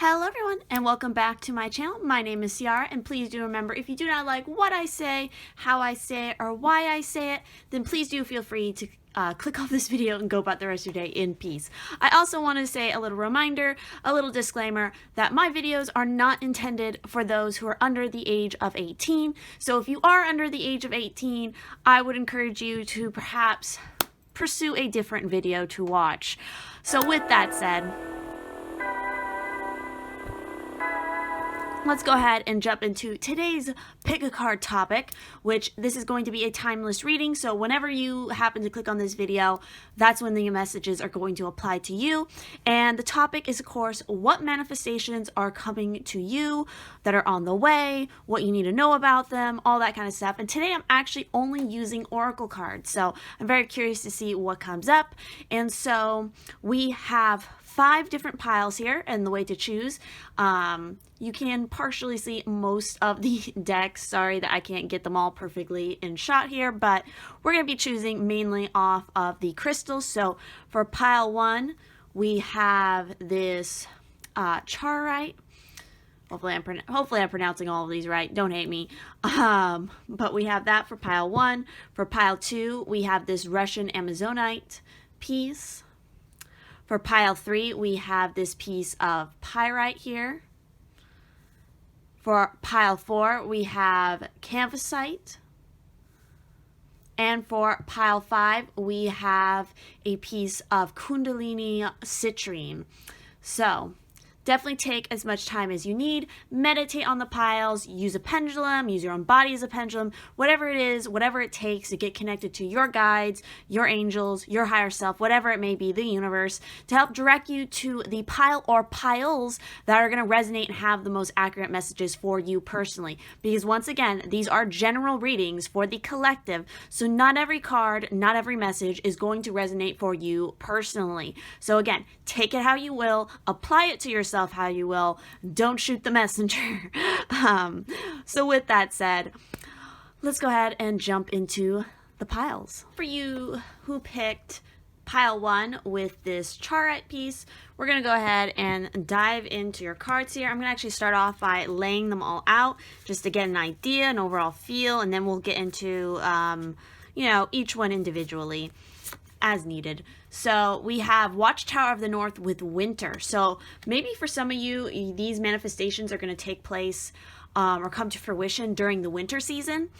Hello everyone and welcome back to my channel. My name is Ciarra, and please do remember, if you do not like what I say, how I say it, or why I say it, then please do feel free to click off this video and go about the rest of your day in peace. I also want to say a little reminder, a little disclaimer, that my videos are not intended for those who are under the age of 18. So if you are under the age of 18, I would encourage you to perhaps pursue a different video to watch. So with that said, let's go ahead and jump into today's pick a card topic, which this is going to be a timeless reading. So whenever you happen to click on this video, that's when the messages are going to apply to you. And the topic is, of course, what manifestations are coming to you that are on the way, what you need to know about them, all that kind of stuff. And today I'm actually only using oracle cards. So I'm very curious to see what comes up. And so we have 5 different piles here and the way to choose. You can partially see most of the decks. Sorry that I can't get them all perfectly in shot here, but we're going to be choosing mainly off of the crystals. So for pile 1, we have this Ciarra. Hopefully I'm pronouncing all of these right. Don't hate me. But we have that for pile 1. For pile 2, we have this Russian Amazonite piece. For pile 3, we have this piece of pyrite here. For pile 4, we have canvasite. And for pile 5, we have a piece of kundalini citrine. So definitely take as much time as you need. Meditate on the piles, use a pendulum, use your own body as a pendulum, whatever it is, whatever it takes to get connected to your guides, your angels, your higher self, whatever it may be, the universe, to help direct you to the pile or piles that are going to resonate and have the most accurate messages for you personally. Because once again, these are general readings for the collective, so not every card, not every message is going to resonate for you personally. So again, take it how you will, apply it to yourself how you will, don't shoot the messenger. So with that said, let's go ahead and jump into the piles. For you who picked pile 1 with this Ciarra piece, we're going to go ahead and dive into your cards here. I'm going to actually start off by laying them all out just to get an idea, an overall feel, and then we'll get into each one individually as needed. So we have Watchtower of the North with winter. So maybe for some of you, these manifestations are going to take place or come to fruition during the winter season.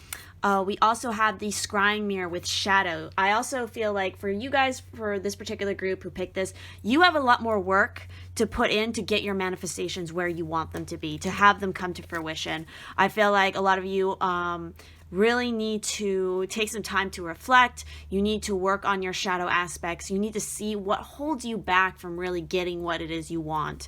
We also have the scrying mirror with shadow. I also feel like for you guys, for this particular group who picked this, you have a lot more work to put in to get your manifestations where you want them to be, to have them come to fruition. I feel like a lot of you really need to take some time to reflect. You need to work on your shadow aspects. You need to see what holds you back from really getting what it is you want.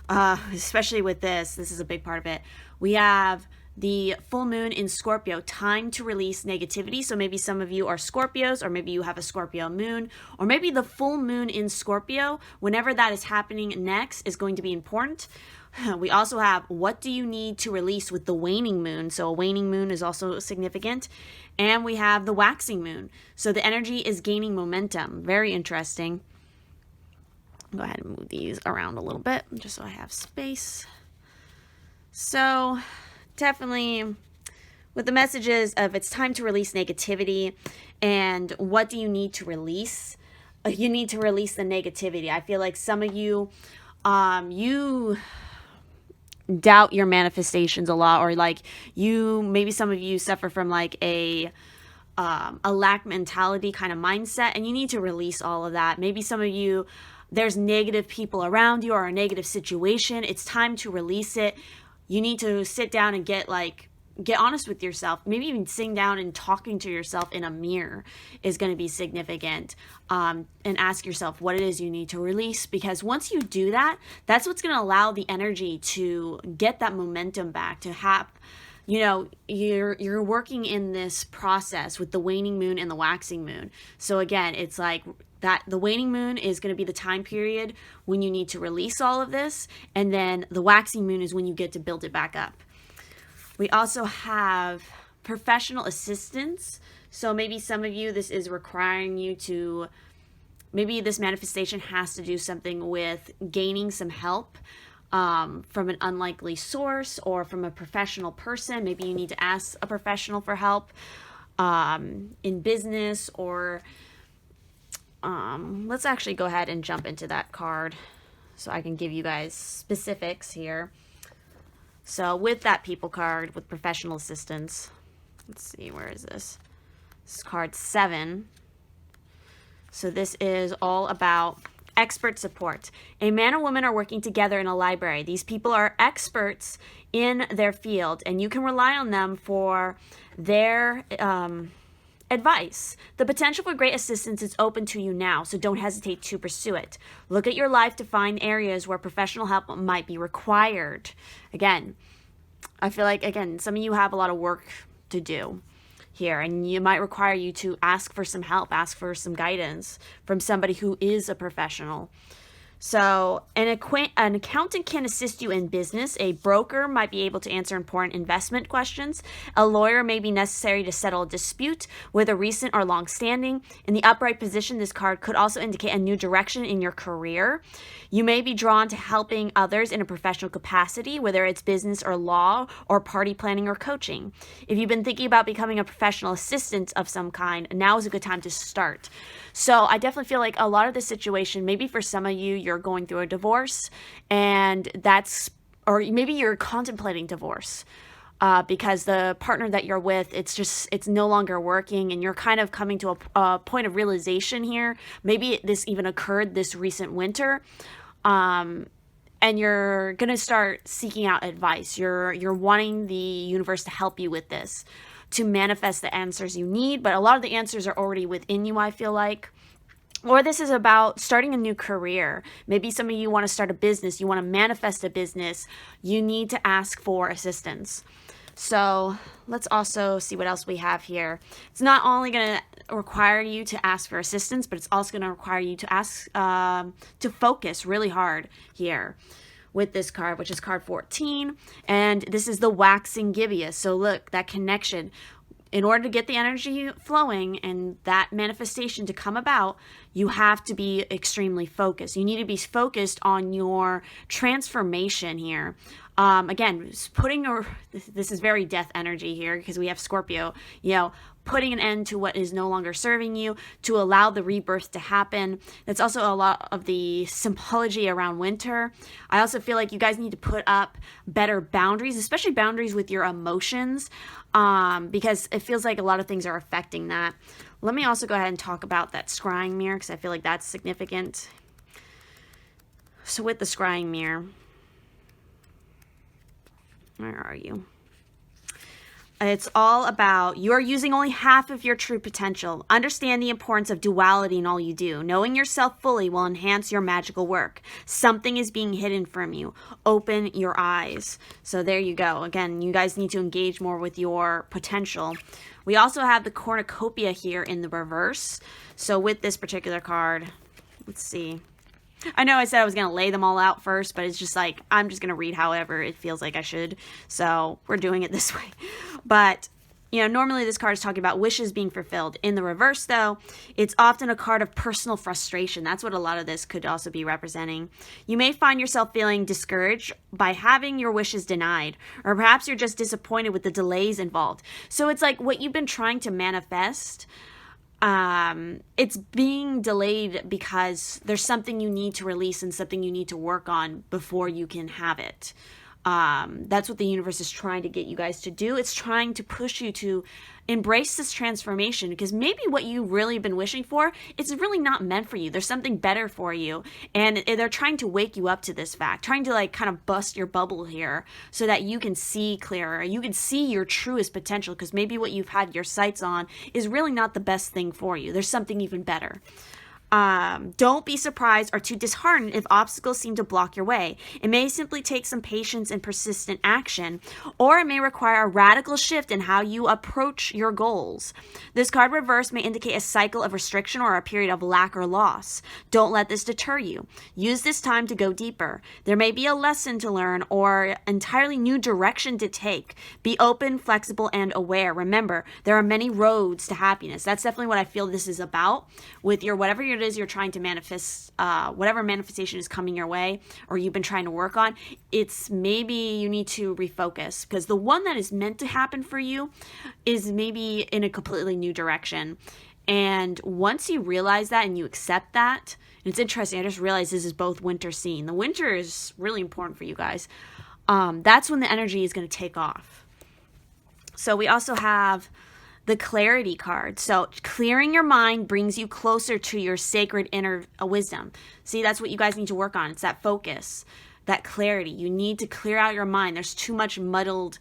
Especially with this is a big part of it. We have the full moon in Scorpio, time to release negativity. So maybe some of you are Scorpios, or maybe you have a Scorpio moon, or maybe the full moon in Scorpio, whenever that is happening next, is going to be important. We also have what do you need to release with the waning moon. So a waning moon is also significant. And we have the waxing moon. So the energy is gaining momentum. Very interesting. Go ahead and move these around a little bit just so I have space. So definitely with the messages of it's time to release negativity and what do you need to release? You need to release the negativity. I feel like some of you, you doubt your manifestations a lot, or like maybe some of you suffer from like a lack mentality kind of mindset, and you need to release all of that. Maybe some of you, there's negative people around you or a negative situation. It's time to release it. You need to sit down and get honest with yourself. Maybe even sitting down and talking to yourself in a mirror is going to be significant. And ask yourself what it is you need to release, because once you do that, that's what's going to allow the energy to get that momentum back, to have, you're working in this process with the waning moon and the waxing moon. So again, it's like that the waning moon is going to be the time period when you need to release all of this, and then the waxing moon is when you get to build it back up. We also have professional assistance. So maybe some of you, this is requiring you to, maybe this manifestation has to do something with gaining some help from an unlikely source or from a professional person. Maybe you need to ask a professional for help in business or let's actually go ahead and jump into that card so I can give you guys specifics here. So with that people card, with professional assistance, let's see, where is this? This is card 7. So this is all about expert support. A man and woman are working together in a library. These people are experts in their field, and you can rely on them for their advice. The potential for great assistance is open to you now, so don't hesitate to pursue it. Look at your life to find areas where professional help might be required. Again, I feel like, some of you have a lot of work to do here, and you might require you to ask for some help, ask for some guidance from somebody who is a professional. So an accountant can assist you in business. A broker might be able to answer important investment questions. A lawyer may be necessary to settle a dispute, whether recent or long-standing. In the upright position, this card could also indicate a new direction in your career. You may be drawn to helping others in a professional capacity, whether it's business or law or party planning or coaching. If you've been thinking about becoming a professional assistant of some kind, now is a good time to start. So I definitely feel like a lot of the situation, maybe for some of you, you're going through a divorce, and or maybe you're contemplating divorce because the partner that you're with, it's no longer working, and you're kind of coming to a point of realization here. Maybe this even occurred this recent winter, and you're going to start seeking out advice. You're wanting the universe to help you with this, to manifest the answers you need, but a lot of the answers are already within you, I feel like. Or this is about starting a new career. Maybe some of you want to start a business, you want to manifest a business, you need to ask for assistance. So let's also see what else we have here. It's not only going to require you to ask for assistance, but it's also going to require you to ask, to focus really hard here with this card, which is card 14. And this is the waxing gibbous. So look, that connection. In order to get the energy flowing and that manifestation to come about, you have to be extremely focused. You need to be focused on your transformation here. Again, this is very death energy here because we have Scorpio, putting an end to what is no longer serving you, to allow the rebirth to happen. That's also a lot of the symbology around winter. I also feel like you guys need to put up better boundaries, especially boundaries with your emotions, because it feels like a lot of things are affecting that. Let me also go ahead and talk about that scrying mirror because I feel like that's significant. So with the scrying mirror, where are you? It's all about you are using only half of your true potential. Understand the importance of duality in all you do. Knowing yourself fully will enhance your magical work. Something is being hidden from you. Open your eyes. So there you go. Again, you guys need to engage more with your potential. We also have the cornucopia here in the reverse. So with this particular card, let's see. I know I said I was going to lay them all out first, but it's just like, I'm just going to read however it feels like I should. So we're doing it this way. But, normally this card is talking about wishes being fulfilled. In the reverse, though, it's often a card of personal frustration. That's what a lot of this could also be representing. You may find yourself feeling discouraged by having your wishes denied, or perhaps you're just disappointed with the delays involved. So it's like what you've been trying to manifest, it's being delayed because there's something you need to release and something you need to work on before you can have it. That's what the universe is trying to get you guys to do. It's trying to push you to embrace this transformation because maybe what you really been wishing for, it's really not meant for you. There's something better for you. And they're trying to wake you up to this fact, trying to kind of bust your bubble here so that you can see clearer. You can see your truest potential because maybe what you've had your sights on is really not the best thing for you. There's something even better. Don't be surprised or too disheartened if obstacles seem to block your way. It may simply take some patience and persistent action, or it may require a radical shift in how you approach your goals. This card reverse may indicate a cycle of restriction or a period of lack or loss. Don't let this deter you. Use this time to go deeper. There may be a lesson to learn or entirely new direction to take. Be open, flexible, and aware. Remember, there are many roads to happiness. That's definitely what I feel this is about with your whatever you're it is you're trying to manifest, whatever manifestation is coming your way or you've been trying to work on, it's maybe you need to refocus, because the one that is meant to happen for you is maybe in a completely new direction. And once you realize that and you accept that, and it's interesting, I just realized this is both winter scene. The winter is really important for you guys. That's when the energy is going to take off. So we also have the clarity card. So clearing your mind brings you closer to your sacred inner wisdom. See, that's what you guys need to work on. It's that focus, that clarity. You need to clear out your mind. There's too much muddled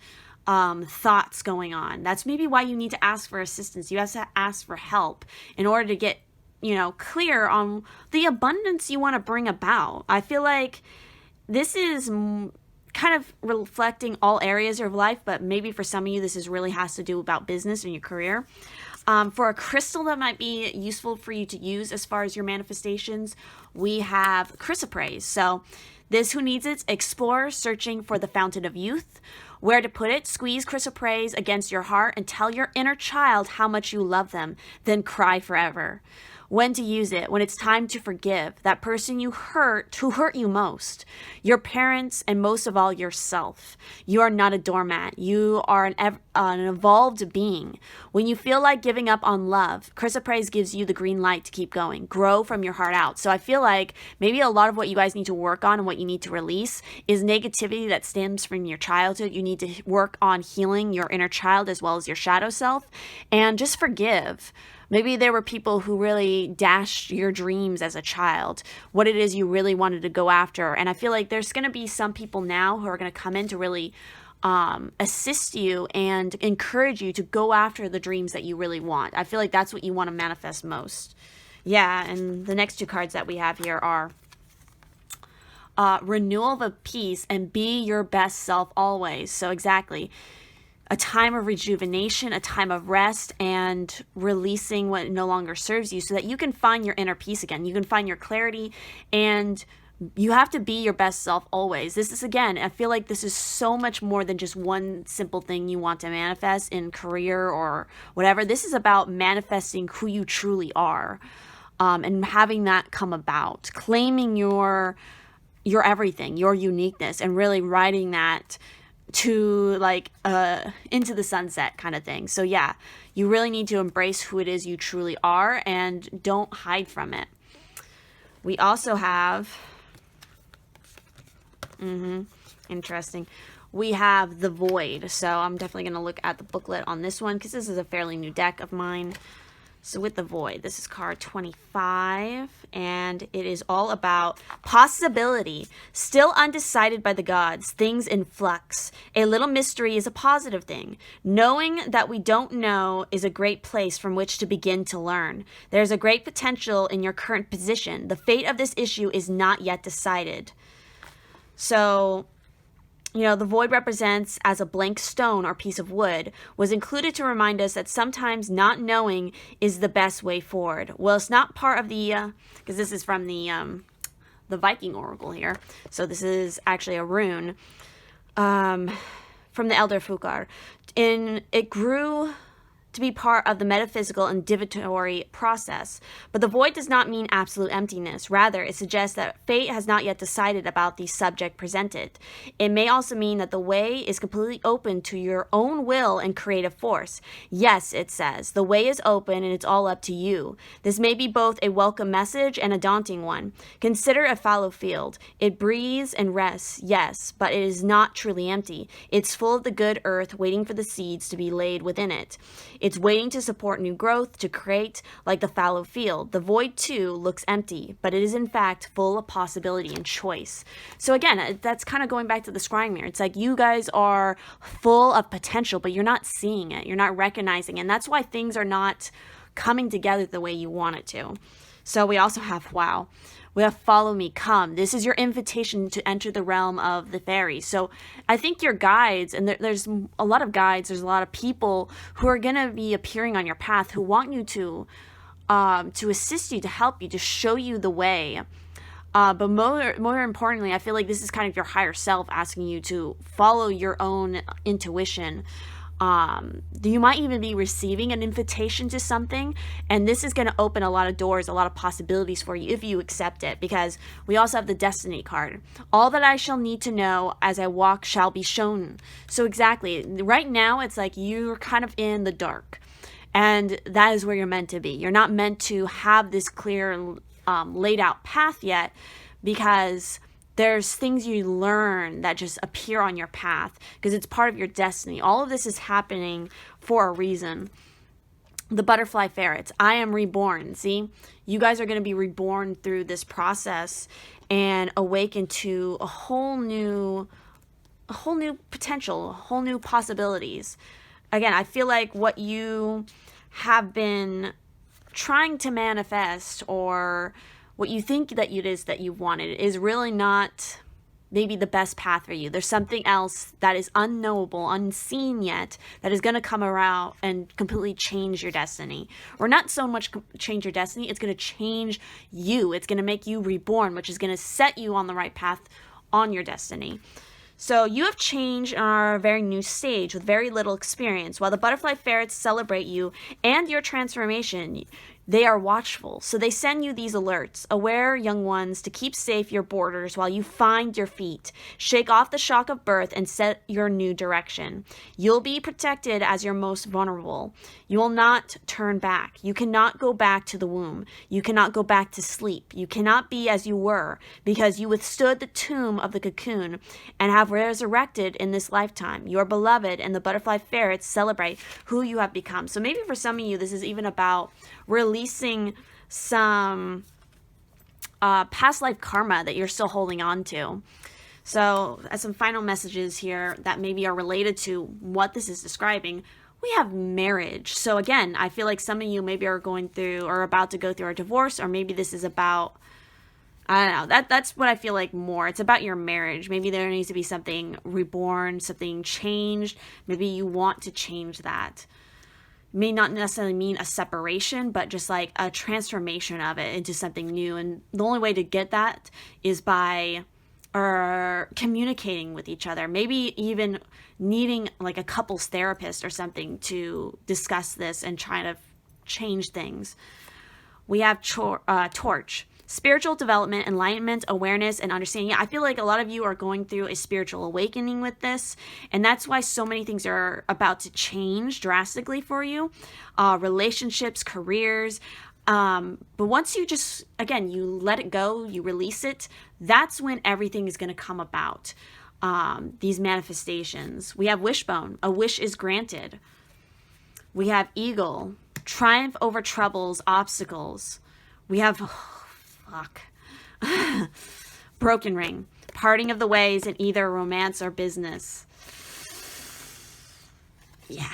thoughts going on. That's maybe why you need to ask for assistance. You have to ask for help in order to get, clear on the abundance you want to bring about. I feel like this is kind of reflecting all areas of life, but maybe for some of you, this really has to do about business and your career. For a crystal that might be useful for you to use as far as your manifestations, we have chrysoprase. So this, who needs it? Explore searching for the fountain of youth. Where to put it? Squeeze chrysoprase against your heart and tell your inner child how much you love them, then cry forever. When to use it? When it's time to forgive that person who hurt you most, your parents, and most of all yourself. You are not a doormat. You are an evolved being. When you feel like giving up on love, chrysoprase gives you the green light to keep going. Grow from your heart out. So I feel like maybe a lot of what you guys need to work on and what you need to release is negativity that stems from your childhood. You need to work on healing your inner child as well as your shadow self, and just forgive. Maybe there were people who really dashed your dreams as a child, what it is you really wanted to go after. And I feel like there's going to be some people now who are going to come in to really assist you and encourage you to go after the dreams that you really want. I feel like that's what you want to manifest most. Yeah, and the next two cards that we have here are renewal of peace and be your best self always. So exactly. A time of rejuvenation, a time of rest, and releasing what no longer serves you so that you can find your inner peace again. You can find your clarity, and you have to be your best self always. This is, again, I feel like this is so much more than just one simple thing you want to manifest in career or whatever. This is about manifesting who you truly are, and having that come about, claiming your everything, your uniqueness, and really writing that to into the sunset kind of thing. So yeah, you really need to embrace who it is you truly are and don't hide from it. We also have, interesting. We have the Void. So I'm definitely going to look at the booklet on this one because this is a fairly new deck of mine. So with the Void, this is card 25, and it is all about possibility. Still undecided by the gods, things in flux. A little mystery is a positive thing. Knowing that we don't know is a great place from which to begin to learn. There's a great potential in your current position. The fate of this issue is not yet decided. So, the Void represents as a blank stone or piece of wood, was included to remind us that sometimes not knowing is the best way forward. Well, it's not part of the, because this is from the Viking Oracle here. So this is actually a rune from the Elder Fukar. It grew to be part of the metaphysical and divinatory process. But the Void does not mean absolute emptiness. Rather, it suggests that fate has not yet decided about the subject presented. It may also mean that the way is completely open to your own will and creative force. Yes, it says, the way is open and it's all up to you. This may be both a welcome message and a daunting one. Consider a fallow field. It breathes and rests, yes, but it is not truly empty. It's full of the good earth waiting for the seeds to be laid within it. It's waiting to support new growth, to create, like the fallow field. The Void, too, looks empty, but it is in fact full of possibility and choice. So again, that's kind of going back to the scrying mirror. It's like you guys are full of potential, but you're not seeing it. You're not recognizing it. And that's why things are not coming together the way you want it to. So we also have, we have follow me, come. This is your invitation to enter the realm of the fairies. So I think your guides, and there's a lot of guides, there's a lot of people who are going to be appearing on your path who want you to assist you, to help you, to show you the way. But more importantly, I feel like this is kind of your higher self asking you to follow your own intuition. You might even be receiving an invitation to something, and this is going to open a lot of doors, a lot of possibilities for you if you accept it, because we also have the Destiny card. All that I shall need to know as I walk shall be shown. So exactly, right now it's like you're kind of in the dark, and that is where you're meant to be. You're not meant to have this clear laid out path yet, because there's things you learn that just appear on your path because it's part of your destiny. All of this is happening for a reason. The butterfly ferrets, I am reborn. See, you guys are going to be reborn through this process and awaken to a whole new potential, a whole new possibilities. Again, I feel like what you have been trying to manifest, or what you think that it is that you wanted, is really not maybe the best path for you. There's something else that is unknowable, unseen yet, that is going to come around and completely change your destiny. Or not so much change your destiny, it's going to change you. It's going to make you reborn, which is going to set you on the right path on your destiny. So you have changed and are a very new stage with very little experience. While the butterfly ferrets celebrate you and your transformation, they are watchful, so they send you these alerts. Aware, young ones, to keep safe your borders while you find your feet. Shake off the shock of birth and set your new direction. You'll be protected as you're most vulnerable. You will not turn back. You cannot go back to the womb. You cannot go back to sleep. You cannot be as you were, because you withstood the tomb of the cocoon and have resurrected in this lifetime. You are beloved, and the butterfly ferrets celebrate who you have become. So maybe for some of you, this is even about releasing some past life karma that you're still holding on to. So as some final messages here that maybe are related to what this is describing, we have marriage. So again, I feel like some of you maybe are going through or about to go through a divorce, or maybe this is about, I don't know, that's what I feel like more. It's about your marriage. Maybe there needs to be something reborn, something changed. Maybe you want to change that. May not necessarily mean a separation, but just like a transformation of it into something new. And the only way to get that is by communicating with each other. Maybe even needing like a couples therapist or something to discuss this and try to change things. We have torch. Spiritual development, enlightenment, awareness, and understanding. Yeah, I feel like a lot of you are going through a spiritual awakening with this, and that's why so many things are about to change drastically for you. Relationships, careers. But once you just, again, you let it go, you release it, that's when everything is going to come about. These manifestations. We have wishbone. A wish is granted. We have eagle. Triumph over troubles, obstacles. We have... broken ring, parting of the ways in either romance or business. Yeah.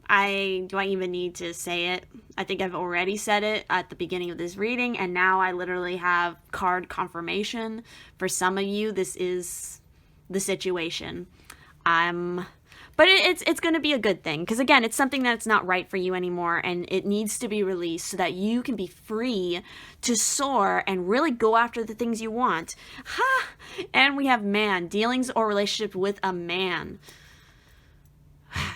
Do I even need to say it? I think I've already said it at the beginning of this reading, and now I literally have card confirmation. For some of you, this is the situation. But it's going to be a good thing, because again, it's something that's not right for you anymore, and it needs to be released so that you can be free to soar and really go after the things you want. Ha! And we have man, dealings or relationships with a man.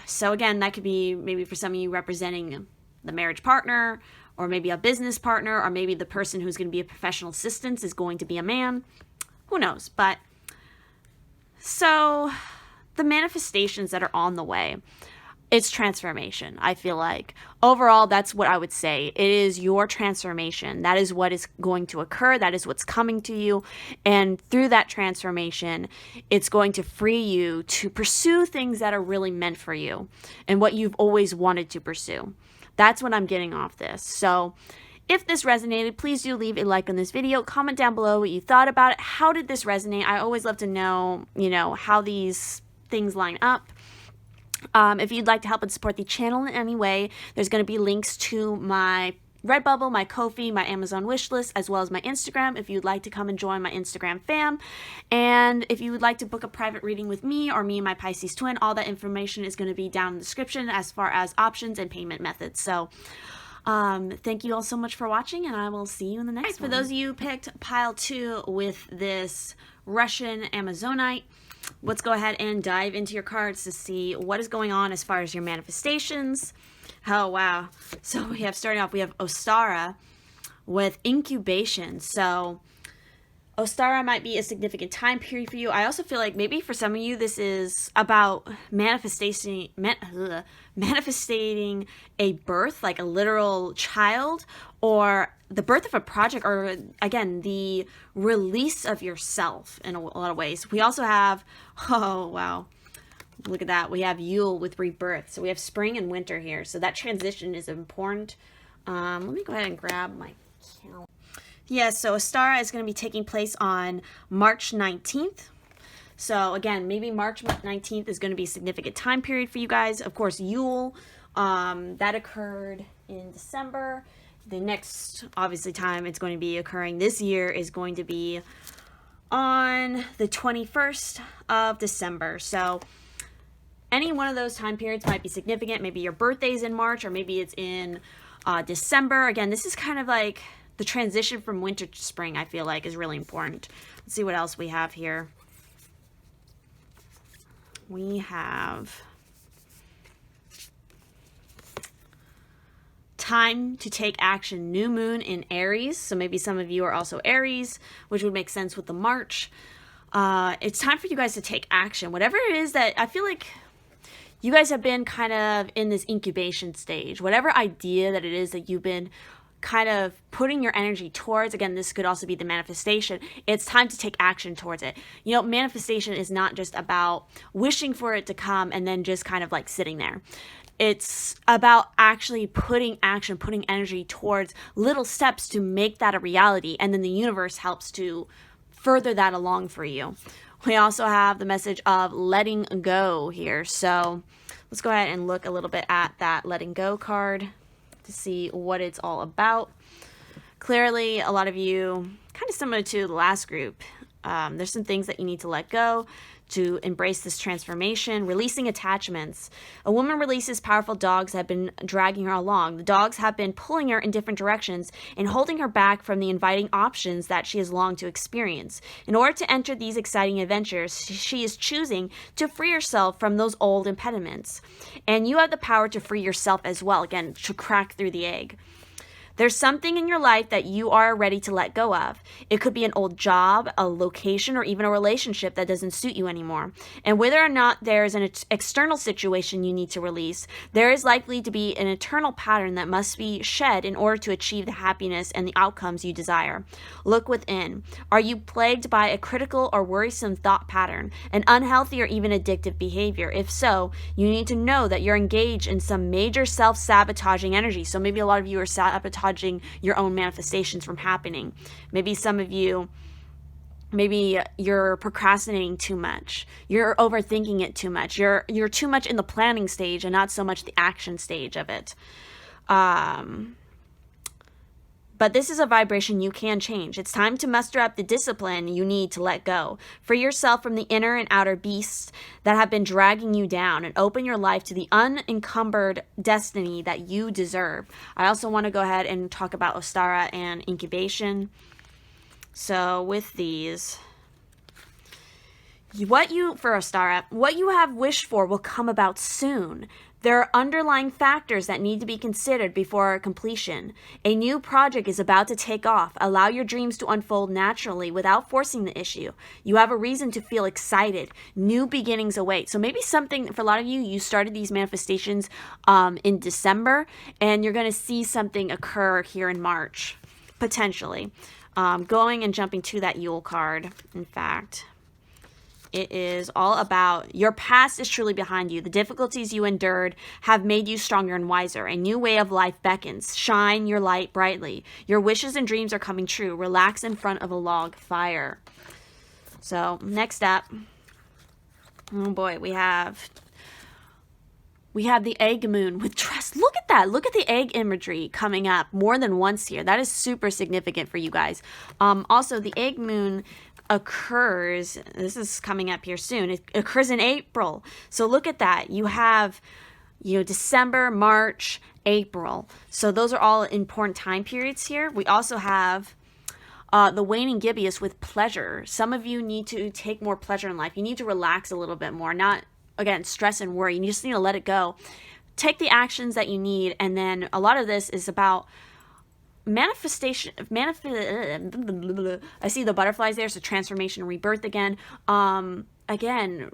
So again, that could be maybe for some of you representing the marriage partner, or maybe a business partner, or maybe the person who's going to be a professional assistant is going to be a man. Who knows? But so the manifestations that are on the way, it's transformation. I feel like overall, that's what I would say. It is your transformation. That is what is going to occur. That is what's coming to you. And through that transformation, it's going to free you to pursue things that are really meant for you and what you've always wanted to pursue. That's what I'm getting off this. So if this resonated, please do leave a like on this video. Comment down below what you thought about it. How did this resonate? I always love to know, how these things line up. If you'd like to help and support the channel in any way, there's going to be links to my Redbubble, my Ko-fi, my Amazon wishlist, as well as my Instagram if you'd like to come and join my Instagram fam. And if you would like to book a private reading with me or me and my Pisces-Twin, all that information is going to be down in the description as far as options and payment methods. So thank you all so much for watching, and I will see you in the next one. For those of you who picked pile 2 with this Russian Amazonite, let's go ahead and dive into your cards to see what is going on as far as your manifestations. Oh, wow. So we have, starting off, we have Ostara with incubation. So Ostara might be a significant time period for you. I also feel like maybe for some of you, this is about manifesting a birth, like a literal child, or the birth of a project, or again, the release of yourself in a lot of ways. We also have, oh, wow. Look at that. We have Yule with rebirth. So we have spring and winter here. So that transition is important. Let me go ahead and grab my calendar. Yeah, so Ostara is going to be taking place on March 19th. So again, maybe March 19th is going to be a significant time period for you guys. Of course, Yule, that occurred in December. The next, obviously, time it's going to be occurring this year is going to be on the 21st of December. So any one of those time periods might be significant. Maybe your birthday's in March, or maybe it's in December. Again, this is kind of like the transition from winter to spring, I feel like, is really important. Let's see what else we have here. We have time to take action. New moon in Aries. So maybe some of you are also Aries, which would make sense with the March. It's time for you guys to take action. Whatever it is that I feel like you guys have been kind of in this incubation stage. Whatever idea that it is that you've been kind of putting your energy towards, again, this could also be the manifestation. It's time to take action towards it. You know, manifestation is not just about wishing for it to come and then just kind of like sitting there. It's about actually putting action, putting energy towards little steps to make that a reality. And then the universe helps to further that along for you. We also have the message of letting go here. So let's go ahead and look a little bit at that letting go card to see what it's all about. Clearly, a lot of you, kind of similar to the last group, there's some things that you need to let go to embrace this transformation. Releasing attachments. A woman releases powerful dogs that have been dragging her along. The dogs have been pulling her in different directions and holding her back from the inviting options that she has longed to experience. In order to enter these exciting adventures, she is choosing to free herself from those old impediments. And you have the power to free yourself as well, again, to crack through the egg. There's something in your life that you are ready to let go of. It could be an old job, a location, or even a relationship that doesn't suit you anymore. And whether or not there is an external situation you need to release, there is likely to be an internal pattern that must be shed in order to achieve the happiness and the outcomes you desire. Look within. Are you plagued by a critical or worrisome thought pattern, an unhealthy or even addictive behavior? If so, you need to know that you're engaged in some major self-sabotaging energy. So maybe a lot of you are sabotaging your own manifestations from happening. Maybe some of you, maybe you're procrastinating too much. You're overthinking it too much. You're too much in the planning stage and not so much the action stage of it. But this is a vibration you can change. It's time to muster up the discipline you need to let go. Free yourself from the inner and outer beasts that have been dragging you down and open your life to the unencumbered destiny that you deserve. I also want to go ahead and talk about Ostara and incubation. So with these, what you have wished for will come about soon. There are underlying factors that need to be considered before completion. A new project is about to take off. Allow your dreams to unfold naturally without forcing the issue. You have a reason to feel excited. New beginnings await. So maybe something, for a lot of you, you started these manifestations in December, and you're going to see something occur here in March, potentially. Going and jumping to that Yule card, in fact. It is all about your past is truly behind you. The difficulties you endured have made you stronger and wiser. A new way of life beckons. Shine your light brightly. Your wishes and dreams are coming true. Relax in front of a log fire. So next up, oh boy, we have the egg moon with trust. Look at that. Look at the egg imagery coming up more than once here. That is super significant for you guys. Also, the egg moon occurs, this is coming up here soon, it occurs in April. So look at that. You have, December, March, April. So those are all important time periods here. We also have the waning gibbous with pleasure. Some of you need to take more pleasure in life. You need to relax a little bit more, not, again, stress and worry. You just need to let it go. Take the actions that you need, and then a lot of this is about manifestation. I see the butterflies there, so transformation, rebirth again. Again,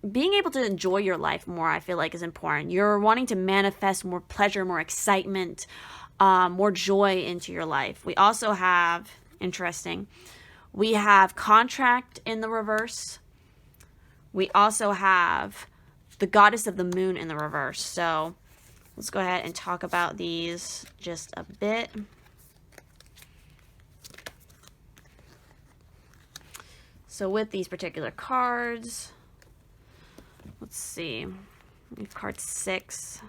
being able to enjoy your life more, I feel like, is important. You're wanting to manifest more pleasure, more excitement, more joy into your life. We also have, interesting, we have contract in the reverse. We also have the goddess of the moon in the reverse. So let's go ahead and talk about these just a bit. So with these particular cards, let's see, we have card 6.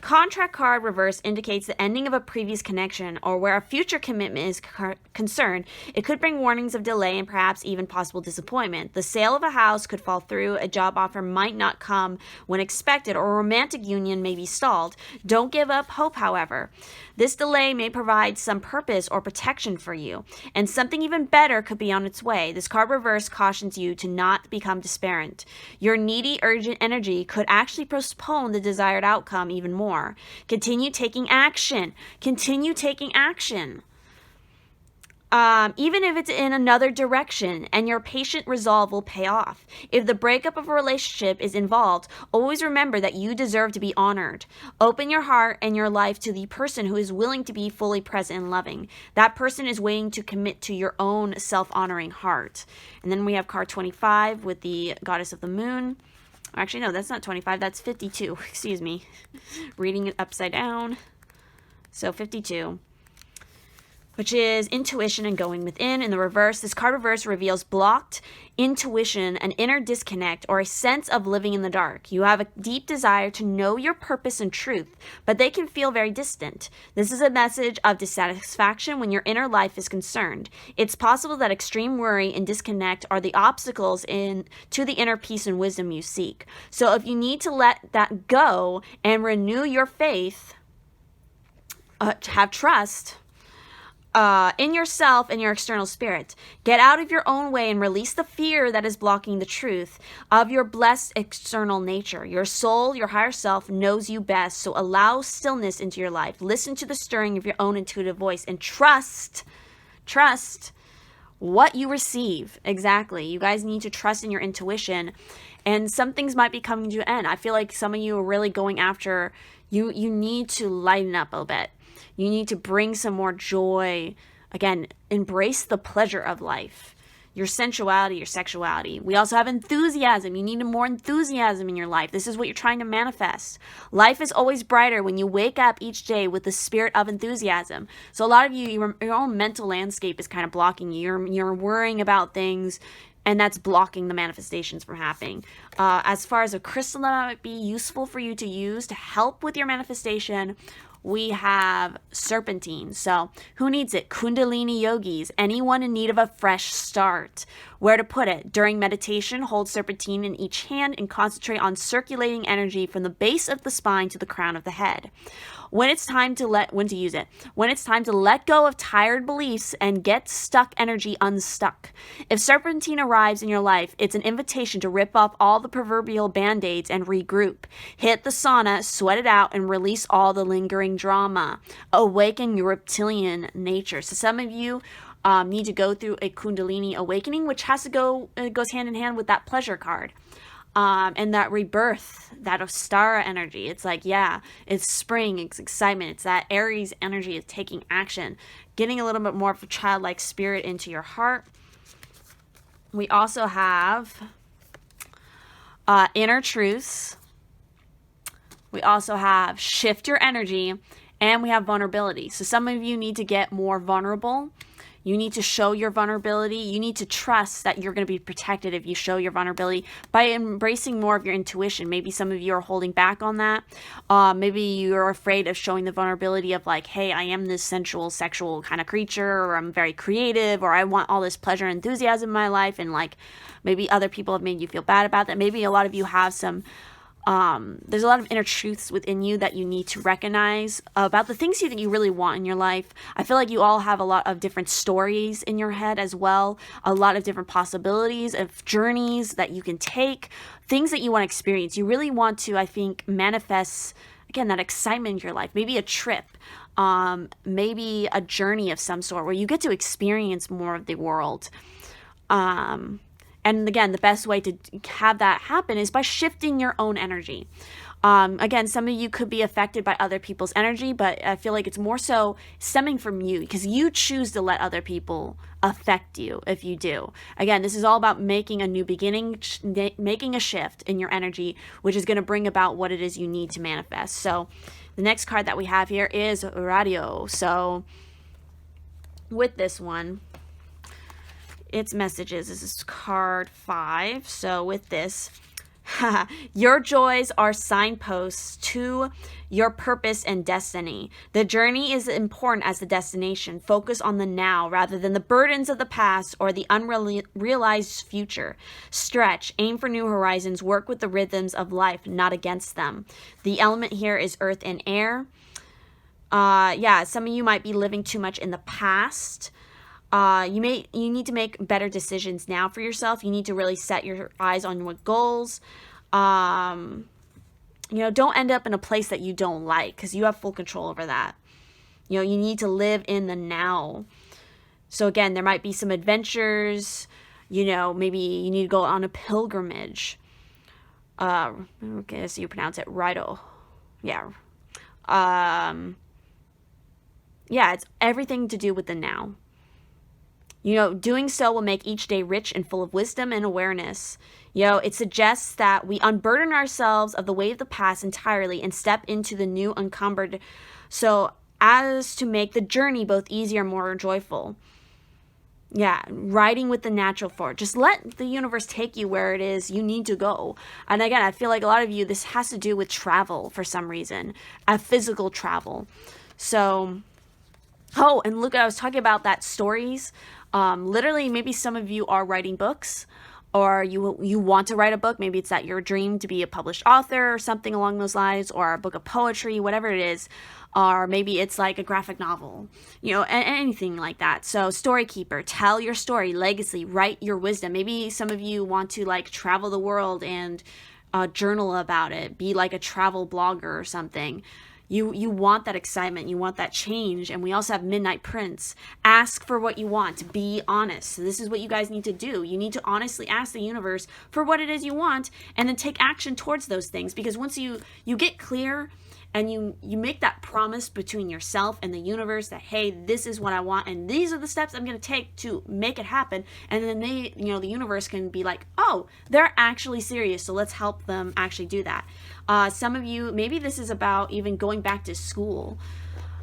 Contract card reverse indicates the ending of a previous connection or where a future commitment is concerned. It could bring warnings of delay and perhaps even possible disappointment. The sale of a house could fall through, a job offer might not come when expected, or a romantic union may be stalled. Don't give up hope, however. This delay may provide some purpose or protection for you, and something even better could be on its way. This card reverse cautions you to not become despondent. Your needy, urgent energy could actually postpone the desired outcome even more. Continue taking action. Continue taking action. Even if it's in another direction, and your patient resolve will pay off. If the breakup of a relationship is involved, always remember that you deserve to be honored. Open your heart and your life to the person who is willing to be fully present and loving. That person is waiting to commit to your own self-honoring heart. And then we have card 25 with the goddess of the moon. Actually, no, that's not 25. That's 52. Excuse me. Reading it upside down. So 52, which is intuition and going within. In the reverse, this card reverse reveals blocked intuition, an inner disconnect, or a sense of living in the dark. You have a deep desire to know your purpose and truth, but they can feel very distant. This is a message of dissatisfaction when your inner life is concerned. It's possible that extreme worry and disconnect are the obstacles to the inner peace and wisdom you seek. So if you need to let that go and renew your faith, have trust in yourself and your external spirit. Get out of your own way and release the fear that is blocking the truth of your blessed external nature. Your soul, your higher self, knows you best, so allow stillness into your life. Listen to the stirring of your own intuitive voice and trust what you receive. Exactly. You guys need to trust in your intuition, and some things might be coming to an end. I feel like some of you are really going after, you need to lighten up a bit. You need to bring some more joy. Again, embrace the pleasure of life. Your sensuality, your sexuality. We also have enthusiasm. You need more enthusiasm in your life. This is what you're trying to manifest. Life is always brighter when you wake up each day with the spirit of enthusiasm. So a lot of you, your own mental landscape is kind of blocking you. You're worrying about things, and that's blocking the manifestations from happening. As far as a crystal that might be useful for you to use to help with your manifestation, we have serpentine. So who needs it? Kundalini yogis, anyone in need of a fresh start. Where to put it? During meditation, hold serpentine in each hand and concentrate on circulating energy from the base of the spine to the crown of the head. When it's time to when it's time to let go of tired beliefs and get stuck energy unstuck. If serpentine arrives in your life, it's an invitation to rip off all the proverbial band-aids and regroup. Hit the sauna, sweat it out, and release all the lingering drama. Awaken your reptilian nature. So some of you need to go through a Kundalini awakening, which goes hand in hand with that pleasure card. And that rebirth, that Ostara energy. It's like, yeah, it's spring, it's excitement, it's that Aries energy of taking action, getting a little bit more of a childlike spirit into your heart. We also have inner truths. We also have shift your energy, and we have vulnerability. So some of you need to get more vulnerable. You need to show your vulnerability. You need to trust that you're going to be protected if you show your vulnerability by embracing more of your intuition. Maybe some of you are holding back on that. Maybe you're afraid of showing the vulnerability of like, hey, I am this sensual, sexual kind of creature, or I'm very creative, or I want all this pleasure and enthusiasm in my life. And like maybe other people have made you feel bad about that. Maybe a lot of you have some There's a lot of inner truths within you that you need to recognize about the things that you really want in your life. I feel like you all have a lot of different stories in your head as well, a lot of different possibilities of journeys that you can take, things that you want to experience. You really want to, I think, manifest, again, that excitement in your life, maybe a trip, maybe a journey of some sort where you get to experience more of the world. And again, the best way to have that happen is by shifting your own energy. Again, some of you could be affected by other people's energy, but I feel like it's more so stemming from you because you choose to let other people affect you if you do. Again, this is all about making a new beginning, making a shift in your energy, which is going to bring about what it is you need to manifest. So the next card that we have here is Radio. So with this one, its messages. This is card 5. So with this, your joys are signposts to your purpose and destiny. The journey is important as the destination. Focus on the now rather than the burdens of the past or the unrealized future. Stretch, aim for new horizons, work with the rhythms of life, not against them. The element here is earth and air. Some of you might be living too much in the past. You need to make better decisions now for yourself. You need to really set your eyes on what goals. Don't end up in a place that you don't like because you have full control over that. You need to live in the now. So again, there might be some adventures. Maybe you need to go on a pilgrimage. Okay, so you pronounce it Rido. Yeah. It's everything to do with the now. Doing so will make each day rich and full of wisdom and awareness. It suggests that we unburden ourselves of the weight of the past entirely and step into the new unencumbered, so as to make the journey both easier and more joyful. Riding with the natural force. Just let the universe take you where it is you need to go. And again, I feel like a lot of you, this has to do with travel for some reason, physical travel. So, and look, I was talking about that stories. Literally, maybe some of you are writing books or you want to write a book. Maybe it's that your dream to be a published author or something along those lines, or a book of poetry, whatever it is. Or maybe it's like a graphic novel, anything like that. So story keeper, tell your story, legacy, write your wisdom. Maybe some of you want to travel the world and journal about it, be like a travel blogger or something. You want that excitement, you want that change. And we also have Midnight Prince. Ask for what you want. Be honest. So this is what you guys need to do. You need to honestly ask the universe for what it is you want and then take action towards those things. Because once you get clear and you make that promise between yourself and the universe that, hey, this is what I want and these are the steps I'm going to take to make it happen. And then the universe can be like, oh, they're actually serious. So let's help them actually do that. Some of you, maybe this is about even going back to school.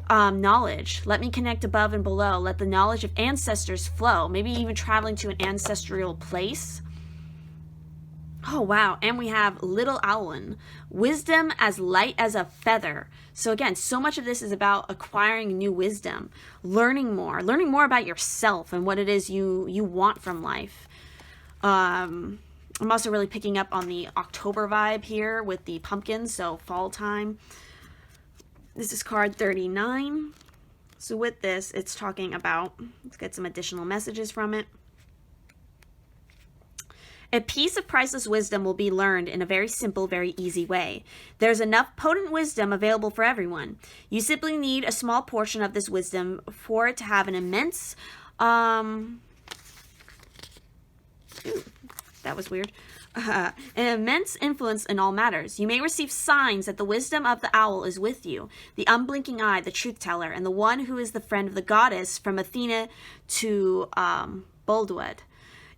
Knowledge. Let me connect above and below. Let the knowledge of ancestors flow. Maybe even traveling to an ancestral place. Oh, wow. And we have Little Owlin. Wisdom as light as a feather. So again, so much of this is about acquiring new wisdom, learning more about yourself and what it is you want from life. I'm also really picking up on the October vibe here with the pumpkins, so fall time. This is card 39. So with this, it's talking about, let's get some additional messages from it. A piece of priceless wisdom will be learned in a very simple, very easy way. There's enough potent wisdom available for everyone. You simply need a small portion of this wisdom for it to have an immense, that was weird. An immense influence in all matters. You may receive signs that the wisdom of the owl is with you, the unblinking eye, the truth teller, and the one who is the friend of the goddess from Athena to Boldwood.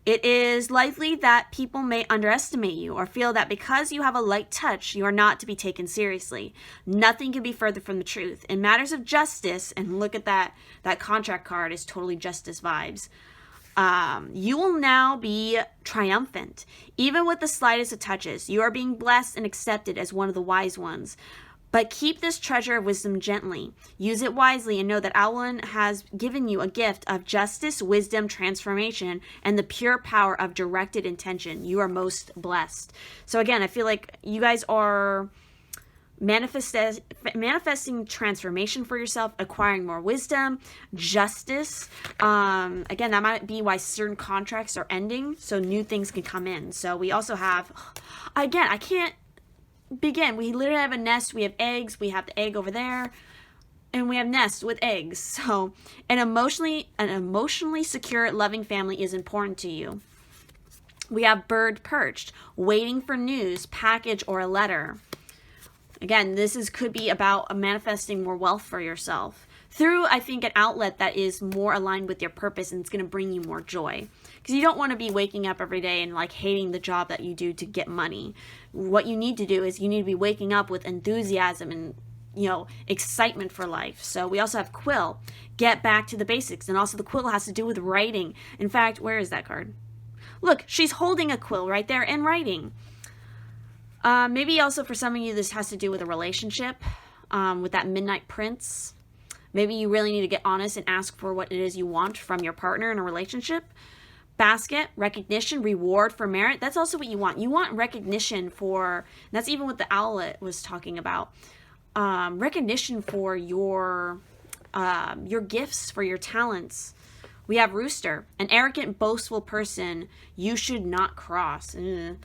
It is likely that people may underestimate you or feel that because you have a light touch, you are not to be taken seriously. Nothing can be further from the truth. In matters of justice, and look at that contract card is totally justice vibes. You will now be triumphant. Even with the slightest of touches, you are being blessed and accepted as one of the wise ones. But keep this treasure of wisdom gently. Use it wisely and know that Owlin has given you a gift of justice, wisdom, transformation, and the pure power of directed intention. You are most blessed. So again, I feel like you guys are manifesting transformation for yourself, acquiring more wisdom, justice. Again, that might be why certain contracts are ending, so new things can come in. So we also have, again, I can't begin. We literally have a nest. We have eggs. We have the egg over there, and we have nests with eggs. So an emotionally secure, loving family is important to you. We have bird perched, waiting for news, package, or a letter. Again, could be about manifesting more wealth for yourself through, I think, an outlet that is more aligned with your purpose, and it's going to bring you more joy. Because you don't want to be waking up every day and like hating the job that you do to get money. What you need to do is you need to be waking up with enthusiasm and, excitement for life. So we also have quill, get back to the basics. And also the quill has to do with writing. In fact, where is that card? Look, she's holding a quill right there and writing. Maybe also for some of you, this has to do with a relationship, with that Midnight Prince. Maybe you really need to get honest and ask for what it is you want from your partner in a relationship. Basket, recognition, reward for merit. That's also what you want. You want recognition for, that's even what the owlet was talking about. Recognition for your gifts, for your talents. We have rooster, an arrogant, boastful person you should not cross. And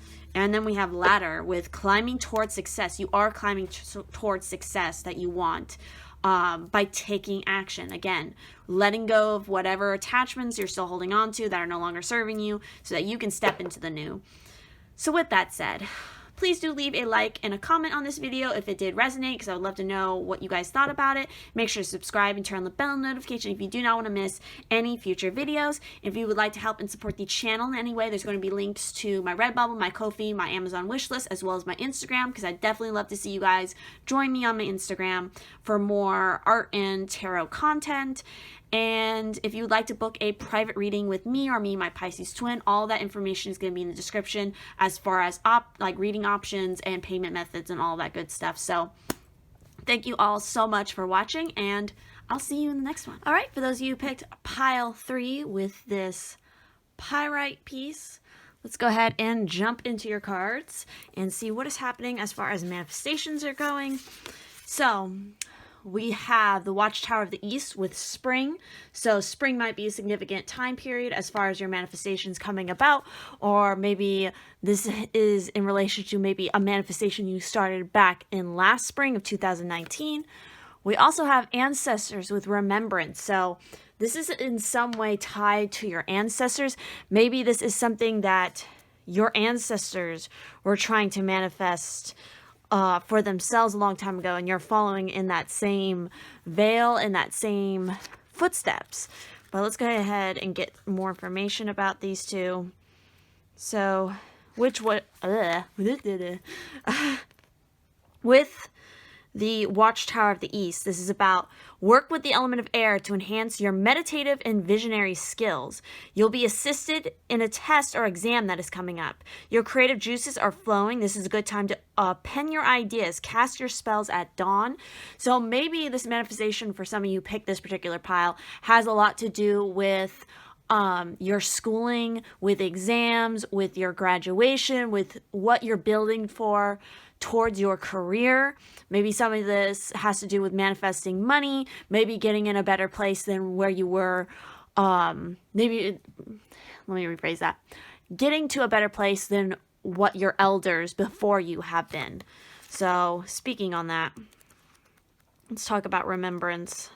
then we have ladder with climbing towards success. You are climbing towards success that you want by taking action. Again, letting go of whatever attachments you're still holding on to that are no longer serving you so that you can step into the new. So with that said, please do leave a like and a comment on this video if it did resonate, because I would love to know what you guys thought about it. Make sure to subscribe and turn on the bell notification if you do not want to miss any future videos. If you would like to help and support the channel in any way, there's going to be links to my Redbubble, my Ko-fi, my Amazon wishlist, as well as my Instagram, because I'd definitely love to see you guys join me on my Instagram for more art and tarot content. And if you would like to book a private reading with me or my Pisces-Twin, all that information is going to be in the description as far as reading options and payment methods and all that good stuff. So thank you all so much for watching, and I'll see you in the next one. All right, for those of you who picked pile 3 with this pyrite piece, let's go ahead and jump into your cards and see what is happening as far as manifestations are going. So we have the Watchtower of the East with spring. So spring might be a significant time period as far as your manifestations coming about, or maybe this is in relation to maybe a manifestation you started back in last spring of 2019. We also have ancestors with remembrance. So this is in some way tied to your ancestors. Maybe this is something that your ancestors were trying to manifest for themselves a long time ago, and you're following in that same veil, in that same footsteps. But let's go ahead and get more information about these two. So, with the Watchtower of the East, this is about work with the element of air to enhance your meditative and visionary skills. You'll be assisted in a test or exam that is coming up. Your creative juices are flowing. This is a good time to pen your ideas, cast your spells at dawn. So maybe this manifestation for some of you who picked this particular pile has a lot to do with your schooling, with exams, with your graduation, with what you're building for towards your career. Maybe some of this has to do with manifesting money, maybe getting in a better place than where you were. Let me rephrase that. Getting to a better place than what your elders before you have been. So speaking on that, let's talk about remembrance.